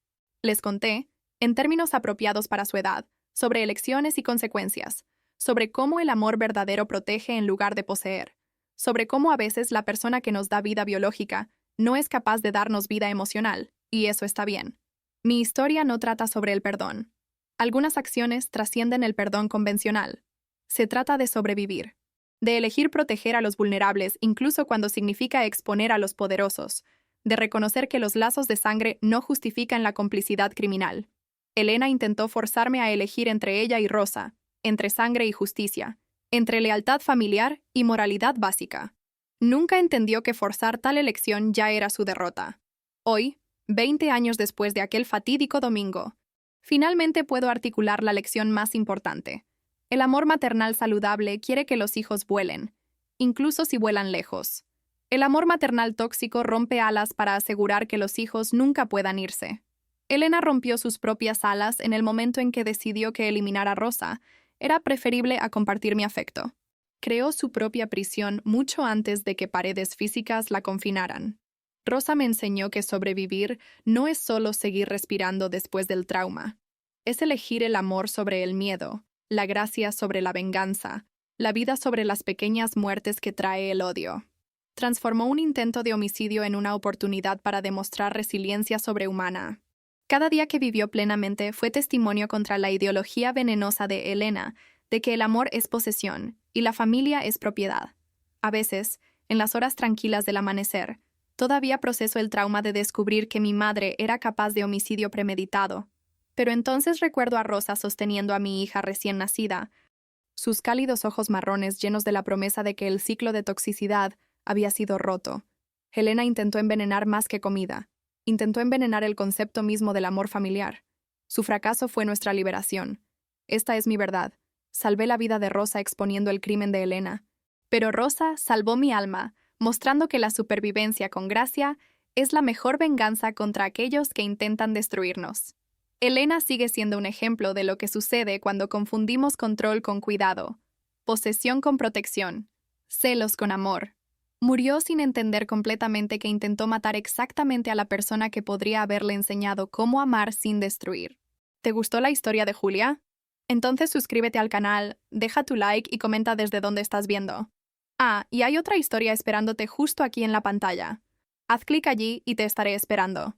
S1: Les conté, en términos apropiados para su edad, sobre elecciones y consecuencias, sobre cómo el amor verdadero protege en lugar de poseer, sobre cómo a veces la persona que nos da vida biológica no es capaz de darnos vida emocional, y eso está bien. Mi historia no trata sobre el perdón. Algunas acciones trascienden el perdón convencional. Se trata de sobrevivir, de elegir proteger a los vulnerables incluso cuando significa exponer a los poderosos, de reconocer que los lazos de sangre no justifican la complicidad criminal. Elena intentó forzarme a elegir entre ella y Rosa, entre sangre y justicia, entre lealtad familiar y moralidad básica. Nunca entendió que forzar tal elección ya era su derrota. Hoy, 20 años después de aquel fatídico domingo, finalmente puedo articular la lección más importante. El amor maternal saludable quiere que los hijos vuelen, incluso si vuelan lejos. El amor maternal tóxico rompe alas para asegurar que los hijos nunca puedan irse. Elena rompió sus propias alas en el momento en que decidió que eliminar a Rosa era preferible a compartir mi afecto. Creó su propia prisión mucho antes de que paredes físicas la confinaran. Rosa me enseñó que sobrevivir no es solo seguir respirando después del trauma. Es elegir el amor sobre el miedo, la gracia sobre la venganza, la vida sobre las pequeñas muertes que trae el odio. Transformó un intento de homicidio en una oportunidad para demostrar resiliencia sobrehumana. Cada día que vivió plenamente fue testimonio contra la ideología venenosa de Elena de que el amor es posesión y la familia es propiedad. A veces, en las horas tranquilas del amanecer, todavía proceso el trauma de descubrir que mi madre era capaz de homicidio premeditado. Pero entonces recuerdo a Rosa sosteniendo a mi hija recién nacida, sus cálidos ojos marrones llenos de la promesa de que el ciclo de toxicidad había sido roto. Elena intentó envenenar más que comida. Intentó envenenar el concepto mismo del amor familiar. Su fracaso fue nuestra liberación. Esta es mi verdad. Salvé la vida de Rosa exponiendo el crimen de Elena. Pero Rosa salvó mi alma, mostrando que la supervivencia con gracia es la mejor venganza contra aquellos que intentan destruirnos. Elena sigue siendo un ejemplo de lo que sucede cuando confundimos control con cuidado, posesión con protección, celos con amor. Murió sin entender completamente que intentó matar exactamente a la persona que podría haberle enseñado cómo amar sin destruir. ¿Te gustó la historia de Julia? Entonces suscríbete al canal, deja tu like y comenta desde dónde estás viendo. Ah, y hay otra historia esperándote justo aquí en la pantalla. Haz clic allí y te estaré esperando.